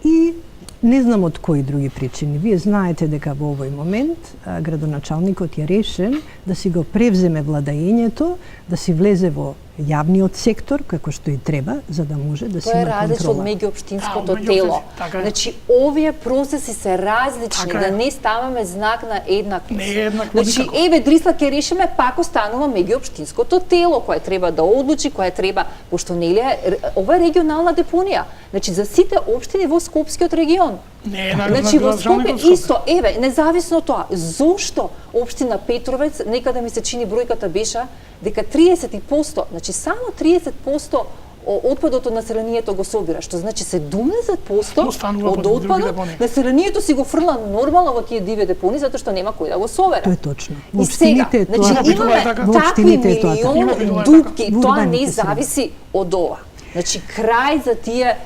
и не знам од кои други причини. Вие знаете дека во овој момент градоначалникот е решен да си го превземе владаењето, да си влезе во јавниот сектор, како што и треба, за да може да си Тоа е има различно од контрола. меѓуопштинското Да, тело. така е. Значи, овие процеси се различни, Така е. да не ставаме знак на еднаквост. Не е еднакво Значи, никако. еве, Дрисла ќе решиме, пак останува меѓуопштинското тело, кое треба да одлучи, кое треба, пошто нели е, ова е регионална депонија. Значи, за сите општини во Скопскиот регион. Не е на Значи, во градоначалникот Скопје Скопје. исто, еве, независно од тоа, зошто општина Петровец, некада ми се чини бројката беше дека 30%, значи само 30% отпадот од населението го собира, што значи 70% Останува од во други отпадот депонии. населението си го фрла нормално во тие диви депонии затоа што нема кој да го собере. Тоа е точно. И сега, значи Во Битола е имаме така. Во такви општините е тоа така. милиони Во Битола е дупки, така. Во тоа не урбаните среди. зависи од ова. Значи крај за тие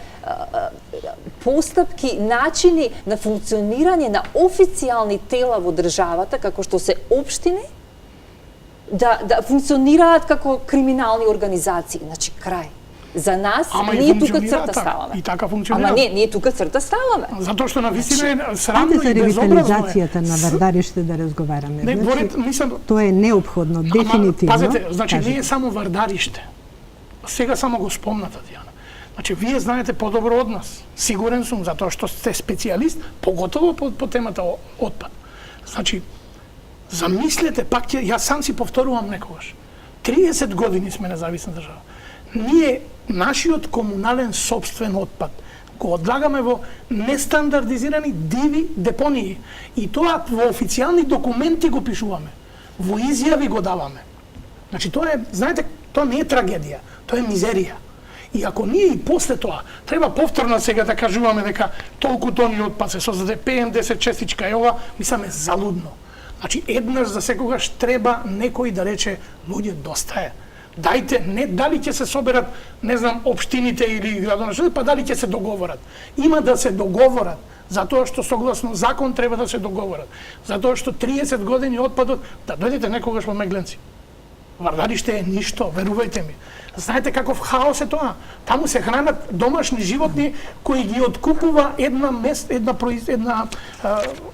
постапки, начини на функционирање на официјални тела во државата, како што се општини, да функционираат како криминални организации. Значи, крај. За нас, Ама и ние тука функционира црта така. ставаме. И така функционира. Ама не, ние тука црта ставаме. Затоа што на вистина е срамно Ајде за и безобразно е. ревитализацијата на Вардариште да разговараме. Не, Значи, говорите, мислам, тоа е неопходно, дефинитивно. Пазете, значи Кажете. не е само Вардариште. Сега само го спомната, Дијана. Значи, вие знаете подобро од нас. Сигурен сум, затоа што сте специјалист, поготово по темата отпад. Значи, замислете, пак ќе, јас сам си повторувам некогаш. 30 години сме независна држава. Ние, нашиот комунален собствен отпад, го одлагаме во нестандардизирани диви депонии. И тоа во официјални документи го пишуваме. Во изјави го даваме. Значи, тоа е, знаете, тоа не е трагедија, тоа е мизерија. И ако ние и после тоа треба повторно сега да кажуваме дека толку тони отпад се создаде PM10 честичка е ова, мислам е залудно. Значи еднаш за секогаш треба некој да рече луѓе доста е. Дајте, не дали ќе се соберат, не знам, општините или градоначалниците, па дали ќе се договорат. Има да се договорат, затоа што согласно закон треба да се договорат. Затоа што 30 години отпадот, да дојдете некогаш во Мегленци. Вардариште е ништо, верувајте ми. Знаете каков хаос е тоа? Таму се хранат домашни животни кои ги откупува една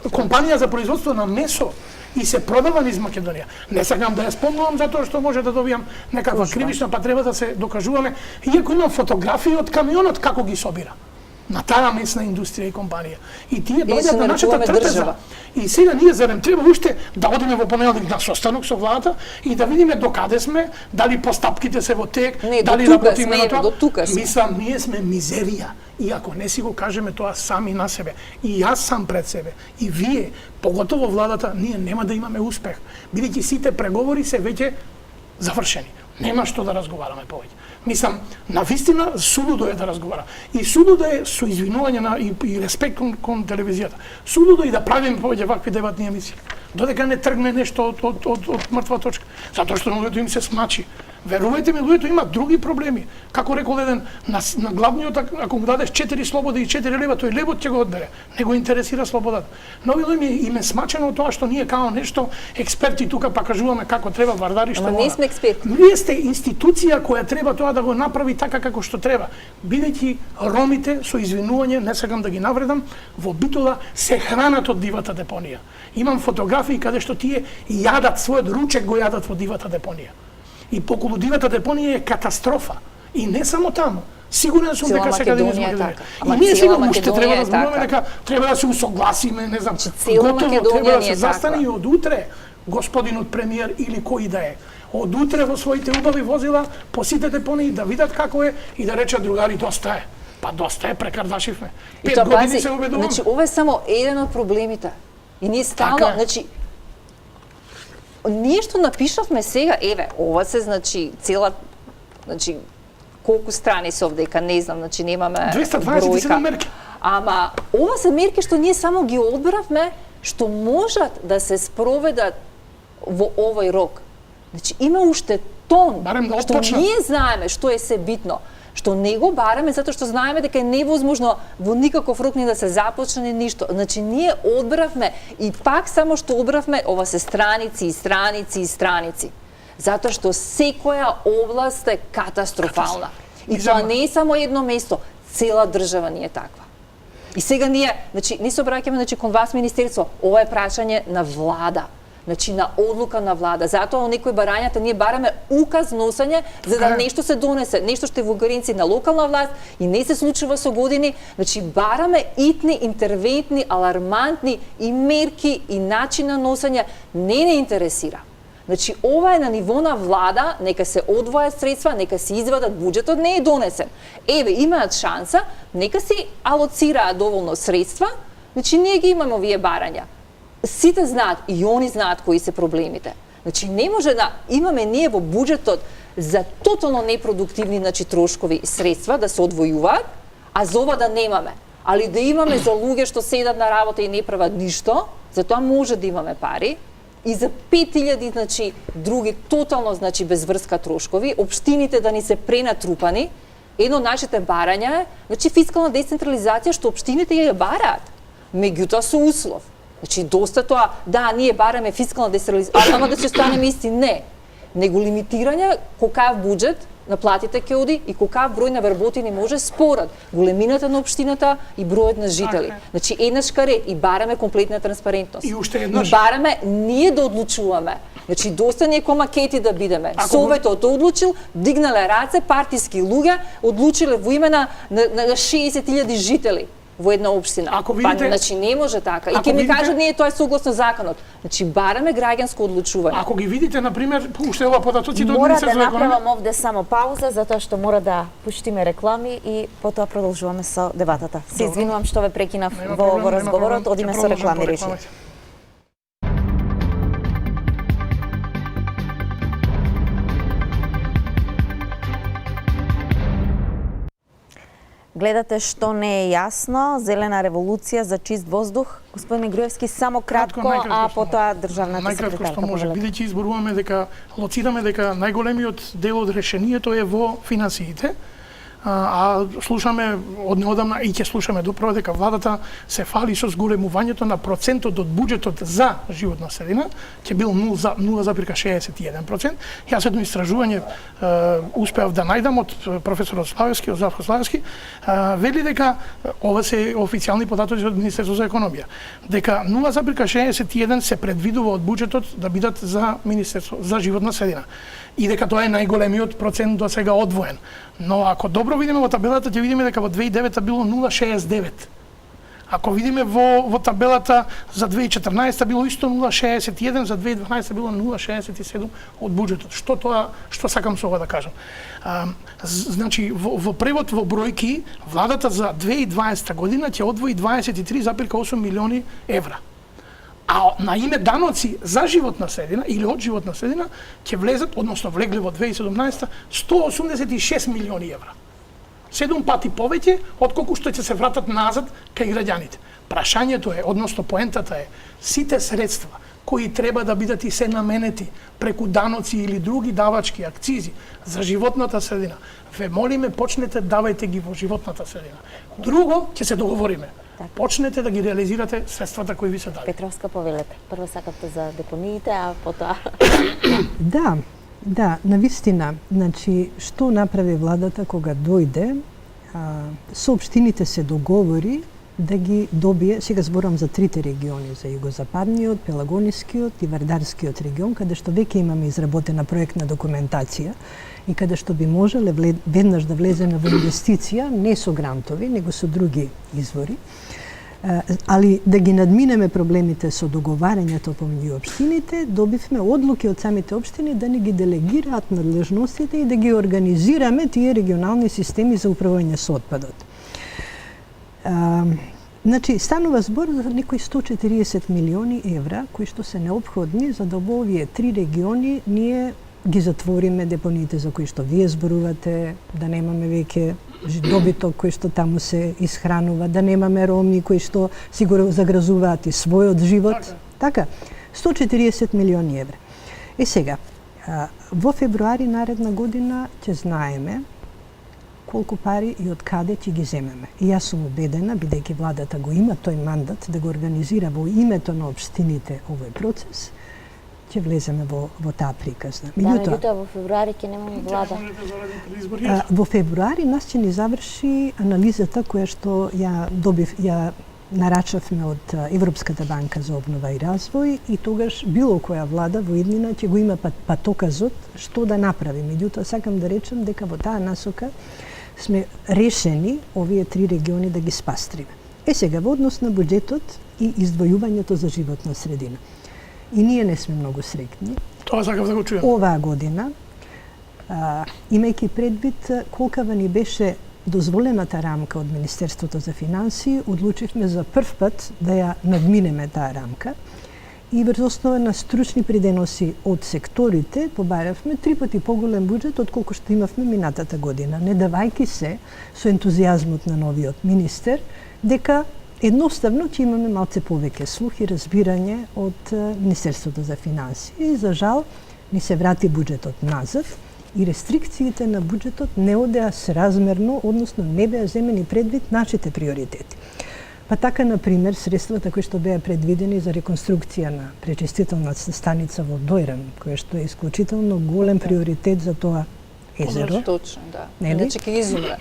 компанија за производство на месо и се продава низ Македонија. Не сакам да ја спомнувам затоа што може да добијам некаква кривична, па треба да се докажуваме. Иако имам фотографии од камионот како ги собира на таа месна индустрија и компанија. И тие доаѓаат на нашата нарекуваме трпеза. држава. И сега ние зарем треба уште да одиме во понеделник на состанок со владата и да видиме докаде сме, дали постапките се во тек, Не, дали до тука работиме сме, на тоа. до тука сме. Мислам, ние сме мизерија. И ако не си го кажеме тоа сами на себе, и јас сам пред себе, и вие, поготово владата, ние нема да имаме успех. Бидејќи сите преговори се веќе завршени. Нема што да разговараме повеќе. Мислам, на вистина судудо е да разговара. И судудо е со извинување и респект кон телевизијата. Судудо и да правиме повеќе вакви дебатни емисии. Додека не тргне нешто од мртва точка. Затоа што луѓето им се смачи. Верувајте ми, луѓето има други проблеми. Како рекол еден, на главниот, ако му дадеш 4 слободи и 4 лева, тој левот ќе го одбере. Не го интересира слободата. Но овие им е смачено тоа што ние као нешто експерти тука па кажуваме како треба Вардариште. Ама не сме експерти. Вие сте институција која треба тоа да го направи така како што треба. Бидејќи ромите, со извинување, не сакам да ги навредам, во Битола се хранат од дивата депонија. Имам фотографии каде што тие јадат својот ручек, го јадат во дивата депонија. И поколу дивата депонија е катастрофа. И не само таму. Сигурен сум Цела дека секаде низ Македонија е Македонија. така. И Ама ние цела сега уште треба Македонија да е зборуваме така. дека треба да се усогласиме, не знам. цела Готово Македонија треба да ни се е застане таква. и од утре господинот премиер или кој да е. Од утре во своите убави возила по сите депонии да видат како е и да речат другари доста е. Па доста е, прекардашивме. И 5 тоа години пази, се убедувам. значи ова е само еден од проблемите. И ние стално, Така е. значи ние што напишавме сега, еве, ова се значи цела, значи колку страни се овдека, не знам, значи немаме 227 мерки. Ама ова се мерки што ние само ги одбравме, што можат да се спроведат во овој рок. Значи има уште тон, Барем да што отпочнат. ние знаеме што е се битно, што не го бараме затоа што знаеме дека е невозможно во никаков рок ни да се започне ни ништо. Значи ние одбравме и пак само што одбравме, ова се страници и страници и страници. Затоа што секоја област е катастрофална. И тоа не е само едно место, цела држава ни е таква. И сега ние, значи, не се обраќаме кон вас министерство, ова е прашање на влада. Значи на одлука на влада. Затоа некои барањата ние бараме указ носење за да нешто се донесе, нешто што е во граници на локална власт и не се случува со години. Значи бараме итни, интервентни, алармантни и мерки и начин на носење не интересира. Значи ова е на ниво на влада, нека се одвојат средства, нека се извадат, буџетот не е донесен. Еве, имаат шанса, нека си алоцираат доволно средства, значи ние ги имаме овие барања. Сите знаат и они знаат кои се проблемите. Значи не може да имаме ние во буџетот за тотално непродуктивни трошкови средства да се одвојуваат, а за ова да немаме. Али да имаме за луѓе што седат на работа и не прават ништо, за тоа може да имаме пари. И за 5000 други тотално без врска трошкови, општините да ни се пренатрупани, едно од нашите барања е фискална децентрализација што општините ја бараат. Меѓутоа со услов. Доста тоа, да, ние бараме фискална децентрализација, ама да се станеме исти, не. Него лимитирање колкав буџет на платите ќе оди и колкав број на вработени може според големината на општината и бројот на жители. Значи еднаш каре и бараме комплетна транспарентност. И уште еднаш. И бараме ние да одлучуваме. Значи доста ни е комакети да бидеме. Советот одлучил, дигнале раце партиски луѓе, одлучиле во име на 60.000 жители во една општина. Ако видите, значи не може така. И ќе ми кажат ние тоа е согласно законот. Значи бараме граѓанско одлучување. Ако ги видите на пример, уште ова податоци до Мора да Министерството за економија. направам овде само пауза затоа што мора да пуштиме реклами и потоа продолжуваме со дебатата. Се извинувам што ве прекинав во разговорот, одиме со реклами речи. Гледате што не е јасно, зелена револуција за чист воздух. Господин Мигруевски, само кратко, а потоа државната секретарка. Најкратко што може, бидејќи изборуваме дека, лоцираме дека најголемиот дел од решението е во финансиите, а слушаме од неодамна и ќе слушаме доправо дека владата се фали со зголемувањето на процентот од буџетот за животна средина, ќе бил 0,61%. Јас едно истражување успеав да најдам од професорот Славевски, од Здравко Славевски, вели дека ова се официјални податоци од Министерството за економија, дека 0,61 се предвидува од буџетот да бидат за Министерство за животна средина. И дека тоа е најголемиот процент до сега одвоен. Но ако добро видиме во табелата, ќе видиме дека во 2009 било 0,69. Ако видиме во табелата за 2014 било исто 0,61, за 2012 било 0,67 од буџетот. Што сакам со ова да кажам? Значи, во превод во бројки, владата за 2020 година ќе одвои 23,8 милиони евра. А на име даноци за животна средина или од животна средина ќе влезат, односно влегле во 2017 186 милиони евра. 7 пати повеќе отколку што ќе се вратат назад кај граѓаните. Прашањето е, односно поентата е, сите средства кои треба да бидат и се наменети преку даноци или други давачки, акцизи за животната средина, ве молиме, почнете, давајте ги во животната средина. Друго, ќе се договориме. Почнете да ги реализирате средствата кои ви се дадени. Петровска, повелете. Прво сакавте за депониите, а потоа... Да, навистина. Значи, што направи владата кога дојде, со општините се договори да ги добие, сега зборам за трите региони, за југозападниот, пелагонискиот и вардарскиот регион, каде што веќе имаме изработена проектна документација и каде што би можеле веднаш да влеземе во инвестиција, не со грантови, него со други извори, али да ги надминеме проблемите со договарањето помеѓу општините, добивме одлуки од самите општини да ни ги делегираат надлежностите и да ги организираме тие регионални системи за управување со отпадот. Значи, станува збор за некои 140 милиони евра, кои што се неопходни за да во овие три региони ние ги затвориме депониите за кои што вие зборувате, да немаме веќе добиток кој што таму се исхранува, да немаме роми кои што си го загразуваат и својот живот. Така, 140 милиони евра. И сега, во февруари наредна година ќе знаеме колку пари и од каде ќе ги земеме. И јас сум убедена, бидејќи владата го има тој мандат да го организира во името на општините овој процес, ќе влеземе во таа приказна. Меѓутоа во февруари ќе немаме влада. Во февруари нас ќе ни заврши анализата која што ја нарачавме од Европската банка за обнова и развој и тогаш било која влада во иднина ќе го има патоказот што да направи. Меѓутоа сакам да речем дека во таа насока сме решени овие 3 региони да ги спастриме. Сега во однос на буџетот и издвојувањето за животна средина. И ние не сме многу среќни. Тоа сакам да го чујам. Оваа година, имајќи предвид колкава ни беше дозволената рамка од Министерството за финансии, одлучивме за прв пат да ја надминеме таа рамка и врз основа на стручни приденоси од секторите побаравме 3 пати поголем буџет од колку што имавме минатата година, не давајќи се со ентузијазмот на новиот министер дека едноставно ќе имаме малце повеќе слух и разбирање од Министерството за финансии. И за жал ни се врати буџетот назад и рестрикциите на буџетот не одеа сразмерно, односно не беа земени предвид нашите приоритети. Па така, например, средствата кои што беа предвидени за реконструкција на пречистителната станица во Дојран, која што е исклучително голем приоритет за тоа езеро, Точно, да. Нели? Иначе ќе ги изумре.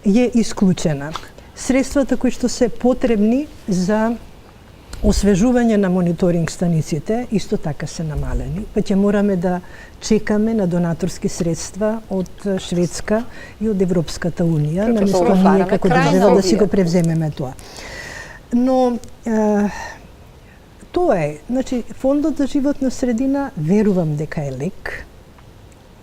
е исклучена. Средствата кои што се потребни за освежување на мониторинг станиците исто така се намалени, па ќе мораме да чекаме на донаторски средства од Шведска и од Европската Унија, наместо ние како држава да си го превземеме тоа. Но тоа е, значи Фондот за животна средина верувам дека е лек.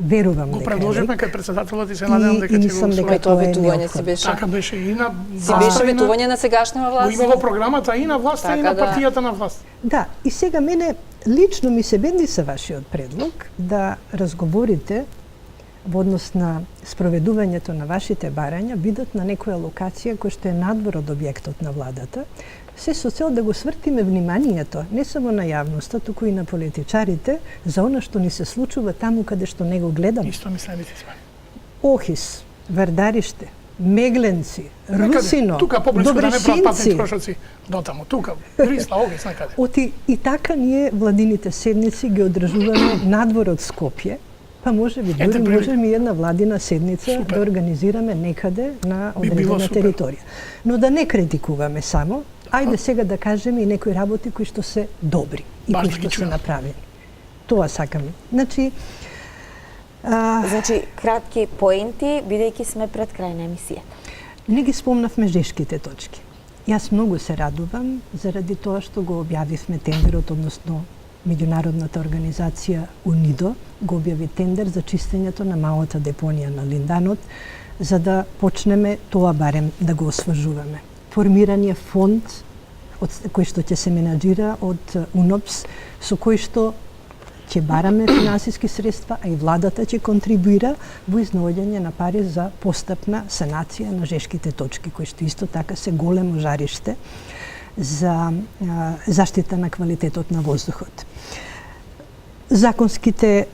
Верувам Го дека е предложивме лек. кај председателот и се надевам дека ќе го мислам дека усвои. Тоа тоа е ветување си неопходно. беше. Така беше и на Си беше ветување на сегашната Го власт. има во програмата и на власта и Така на да. партијата на власт. Да, и сега мене лично ми се бедниса вашиот предлог да разговорите во однос на спроведувањето на вашите барања бидат на некоја локација која што е надвор од објектот на владата, се со цел да го свртиме вниманието не само на јавноста, туку и на политичарите за она што ни се случува таму каде што не го гледаме. Исто мислените сме. Охис, Вардариште, Мегленци, Русино, Тука поблиску да не брат патни Добришинци. трошоци дотаму, тука, Брисла, Огис, некаде. Оти и така ние владините седници ги одржуваме надвор од Скопје, па може би дури пример. можеме и една владина седница Супер. да организираме некаде на Би било одредена супер. територија. Но да не критикуваме само, ајде сега да кажеме и некои работи кои што се добри и Баш кои да ги што се чуем. направени. Тоа сакам. Значи, Значи, кратки поенти, бидејќи сме пред крај на емисијата. не ги спомнавме жешките точки. Јас многу се радувам заради тоа што го објавивме тендерот, односно меѓународната организација УНИДО го објави тендер за чистењето на малата депонија на Линданот, за да почнеме тоа барем да го освежуваме. Формиран е фонд кој што ќе се менаџира од УНОПС, со кој што ќе бараме финансиски средства, а и владата ќе контрибуира во изнаоѓање на пари за постапна санација на жешките точки, кои што исто така се големо жариште за заштита на квалитетот на воздухот. Законските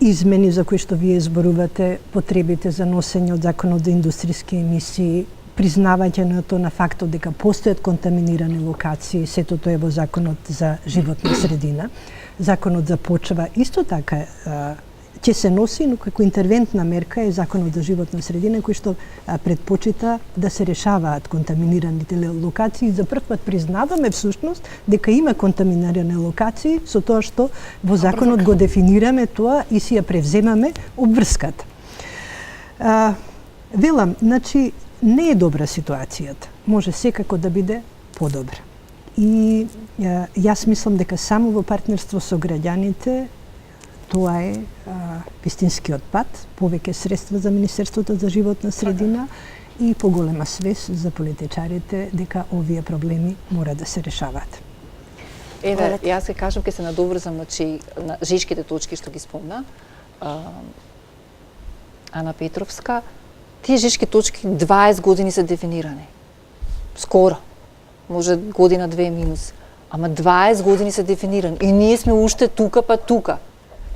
измени за кои што вие зборувате, потребите за носење од законот за индустријски емисии, признавањето на фактот дека постојат контаминирани локации, сето тоа е во законот за животна средина, законот за почва исто така ќе се носи, но како интервентна мерка е законот за животна средина кој што предпочита да се решаваат контаминираните локации. За прв пат признаваме всушност дека има контаминирани локации со тоа што во законот го дефинираме тоа и си ја превземаме обврската. Велам, значи не е добра ситуацијата. Може секако да биде подобра. И јас мислам дека само во партнерство со граѓаните тоа е вистинскиот пат, повеќе средства за Министерството за животна средина и поголема свест за политичарите дека овие проблеми мора да се решаваат. Еве, јас ќе кажам, ќе се надоврзам на жешките точки што ги спомна. Ана Петровска, тие жешки точки 20 години се дефинирани. Скоро. Може година, две минус. Ама 20 години се дефинирани. И ние сме уште тука па тука.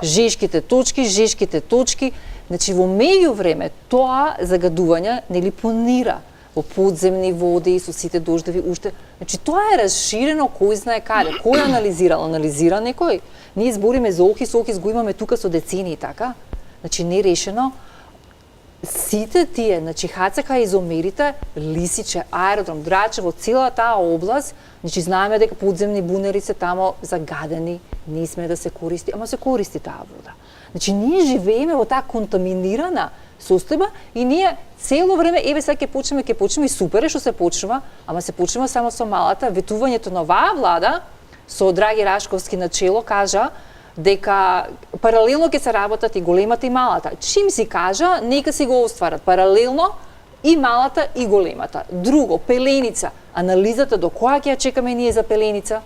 Жешките точки. Значи, во меѓувреме, тоа загадување нели планира во подземни води и со сите дождови уште. Значи, тоа е расширено кој знае каде. Кој анализирал? Анализира некој? Ние збориме за Охис го имаме тука со децении, така? Значи, не решено. Сите тие, значи ХЦК изомерите, Лисиче, аеродром, Драчево, цела таа област, значи знаеме дека подземни бунери се тамо загадени, не сме да се користи, ама се користи таа вода. Значи ние живееме во таа контаминирана состојба и ние цело време, еве сега ќе почнеме и супер е што се почнува, ама се почнува само со малата. Ветувањето на оваа влада со Драги Рашковски на чело кажа дека паралелно ќе се работат и големата и малата. Чим си кажа, нека си го остварат паралелно и малата и големата. Друго, Пеленица. Анализата до која ќе ја чекаме ние за Пеленица?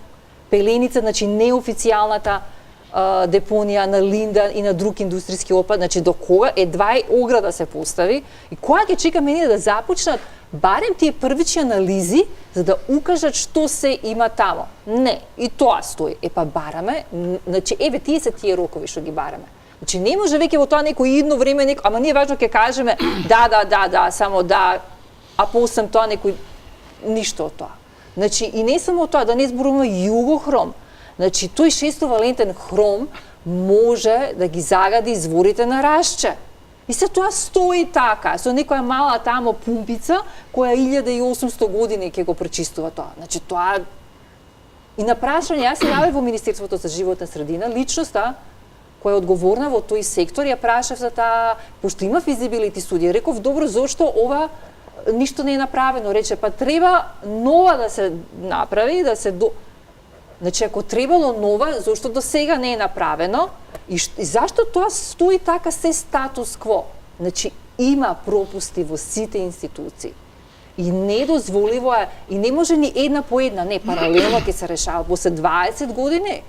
Пеленица, значи неофицијалната депонија на Линда и на друг индустријски отпад, значи до кога едва и ограда се постави и која ќе чекаме ние да започнат барем тие првични анализи за да укажат што се има тамо. Не, и тоа стои. Па бараме, значи еве тие се тие рокови што ги бараме. Значи не може веќе во тоа некој идно време, ама ние важно ќе кажеме да, само да, а после тоа некој ништо од тоа. Значи и не само тоа, да не зборуваме југохром. Значи тој 6-валентен хром може да ги загади изворите на Рашче. И се тоа стои така, со некоја мала тамо пумпица, која 1800 години ќе го пречистува тоа. Значи тоа... И на прашање, јас се јавив во Министерството за животна средина, личноста која е одговорна во тој сектор, ја прашав за таа, пошто има физибилити студија, реков, добро, зошто ова ништо не е направено? Рече, па треба нова да се направи, да се... Значи, ако требало нова, зашто до сега не е направено и зашто тоа стои така се статус кво? Значи, има пропусти во сите институции. И недозволиво е, и не може ни една по една, не, паралелно ќе се решава после 20 години.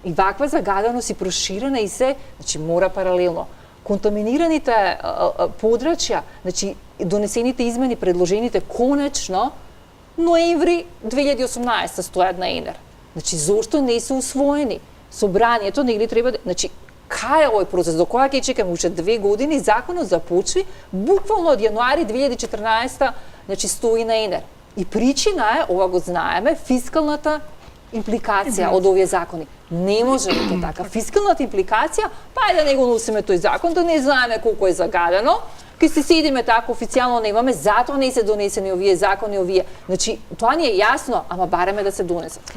И ваква загаденост и проширена и се, значи, мора паралелно. Контаминираните подрачја, значи, донесените измени, предложените, конечно, ноември 2018 стојат на ЕНЕР. Значи, зошто не се усвоени? Собранието нели треба... Значи, кај е овој процес? До која ќе чекаме уште 2 години? Законот започви буквално од јануари 2014, значи, стои на ЕНЕР. И причина е, ова го знаеме, фискалната импликација од овие закони. Не може веќе така. Фискалната импликација, па да не го носиме тој закон, да не знаеме колку е загадено, ке се седиме така официјално немаме, затоа не се донесени овие закони, овие. Значи, тоа ни е јасно, ама бареме да се донесат.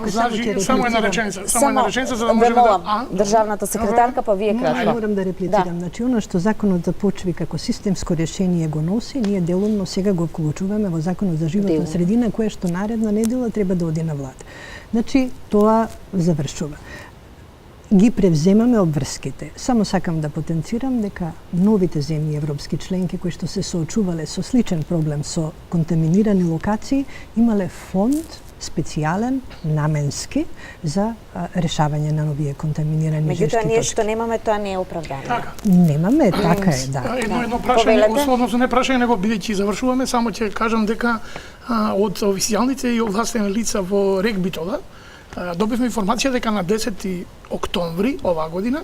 Значи, само една реченица за да можеме да... Државната секретарка, па вие кратко. Морам да реплицирам. Значи, оно што законот започви како системско решение го носи, ние делумно сега го вклучуваме во Законот за животна средина, кое што наредна недела треба да оди на влада. Значи, тоа завршува. Ги превземаме обврските. Само сакам да потенцирам дека новите земји европски членки кои што се соочувале со сличен проблем со контаминирани локации, имале фонд специјален, наменски, за решавање на овие контаминирани жешки точки. Меѓутоа, ние што немаме, тоа не е оправдано. Немаме, така е, да. Едно прашање, односно не прашање, него бидејќи завршуваме, само ќе кажам дека од официјалните и овластени лица во Регбитола добивме информација дека на 10 октомври оваа година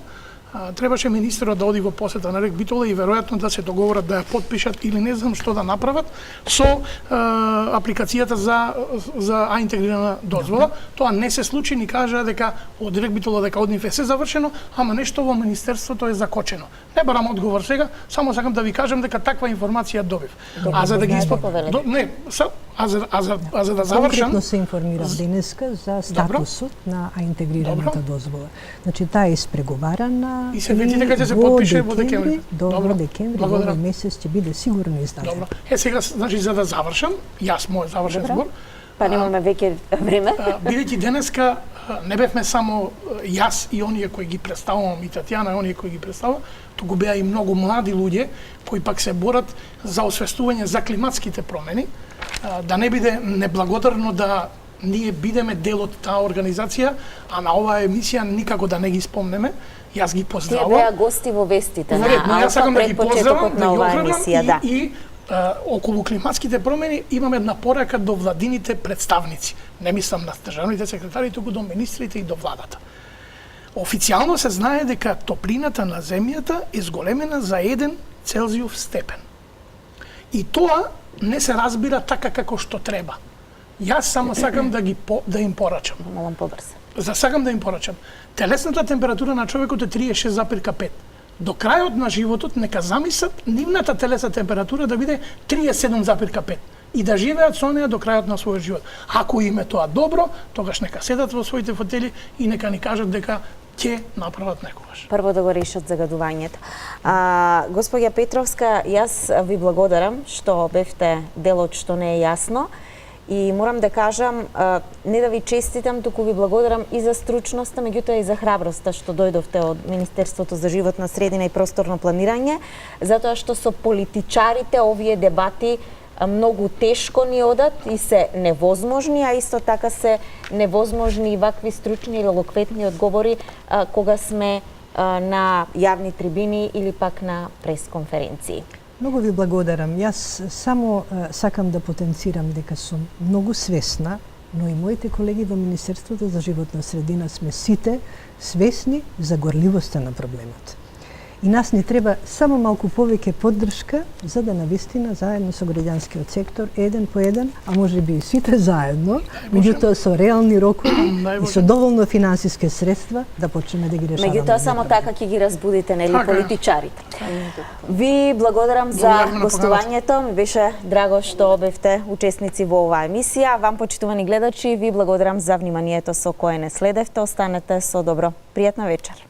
требаше министерот да оди во посета на Регбитола и веројатно да се договорат да ја потпишат или не знам што да направат со апликацијата за интегрирана дозвола. Тоа не се случи, ни кажа дека од Регбитола дека од нив е се завршено, ама нешто во министерството е закочено. Не барам одговор сега, само сакам да ви кажам дека таква информација добив. А за да ги за да завршам... Конкретно се информирав денеска за статусот на интегрираната дозвола. Значи, таа е испреговарана и се види дека ќе се потпише во декември. Во декември, во месец ќе биде сигурно издадено. Добро. Сега, значи, за да завршам, јас мој завршен збор. Па немаме веќе време. Бидејќи денеска не бевме само јас и оние кои ги представувам, и Татјана и оние кои ги представува, туку беа и многу млади луѓе кои пак се борат за освестување за климатските промени, да не биде неблагодарно да ние бидеме дел од таа организација, а на оваа емисија никако да не ги спомнеме. Јас ги Тие поздравам. беа гости во вестите на Вредно, јас Алфа сакам да пред ги почетокот поздравам, да на ги оваа охрабрам емисија, да. и околу климатските промени имаме една порака до владините представници. Не мислам на државните секретари, туку до министрите и до владата. Официјално се знае дека топлината на земјата е зголемена за 1 Целзиев степен. И тоа не се разбира така како што треба. Јас само сакам да им порачам. Малам побрзо. Сакам да им порачам. Телесната температура на човекот е 36,5. До крајот на животот нека замислат нивната телесна температура да биде 37,5 и да живеат со неа до крајот на својот живот. Ако им е тоа добро, тогаш нека седат во своите фотели и нека ни кажат дека ќе направат некогаш. Прво да го решат загадувањето. Господја Петровска, јас ви благодарам што бевте делот што не е јасно. И морам да кажам, не да ви честитам, туку ви благодарам и за стручноста, меѓутоа и за храброста што дојдовте од Министерството за животна средина и просторно планирање, затоа што со политичарите овие дебати многу тешко ни одат и се невозможни, а исто така се невозможни и вакви стручни или елоквентни одговори кога сме на јавни трибини или пак на пресконференции. Многу ви благодарам. Јас само сакам да потенцирам дека сум многу свесна, но и моите колеги во Министерството за животна средина сме сите свесни за горливоста на проблемот. И нас ни треба само малку повеќе поддршка за да навистина заедно со граѓанскиот сектор, еден по еден, а може би и сите заедно, меѓутоа со реални рокови и со доволно финансиски средства да почнеме да ги решаваме. Меѓутоа само така ќе ги разбудите, нели, Така е. политичарите. Ви благодарам за Благодарам на гостувањето. Ми беше драго што бевте учесници во оваа емисија. Вам, почитувани гледачи, ви благодарам за вниманието со кое не следевте. Останете со добро. Пријатна вечер.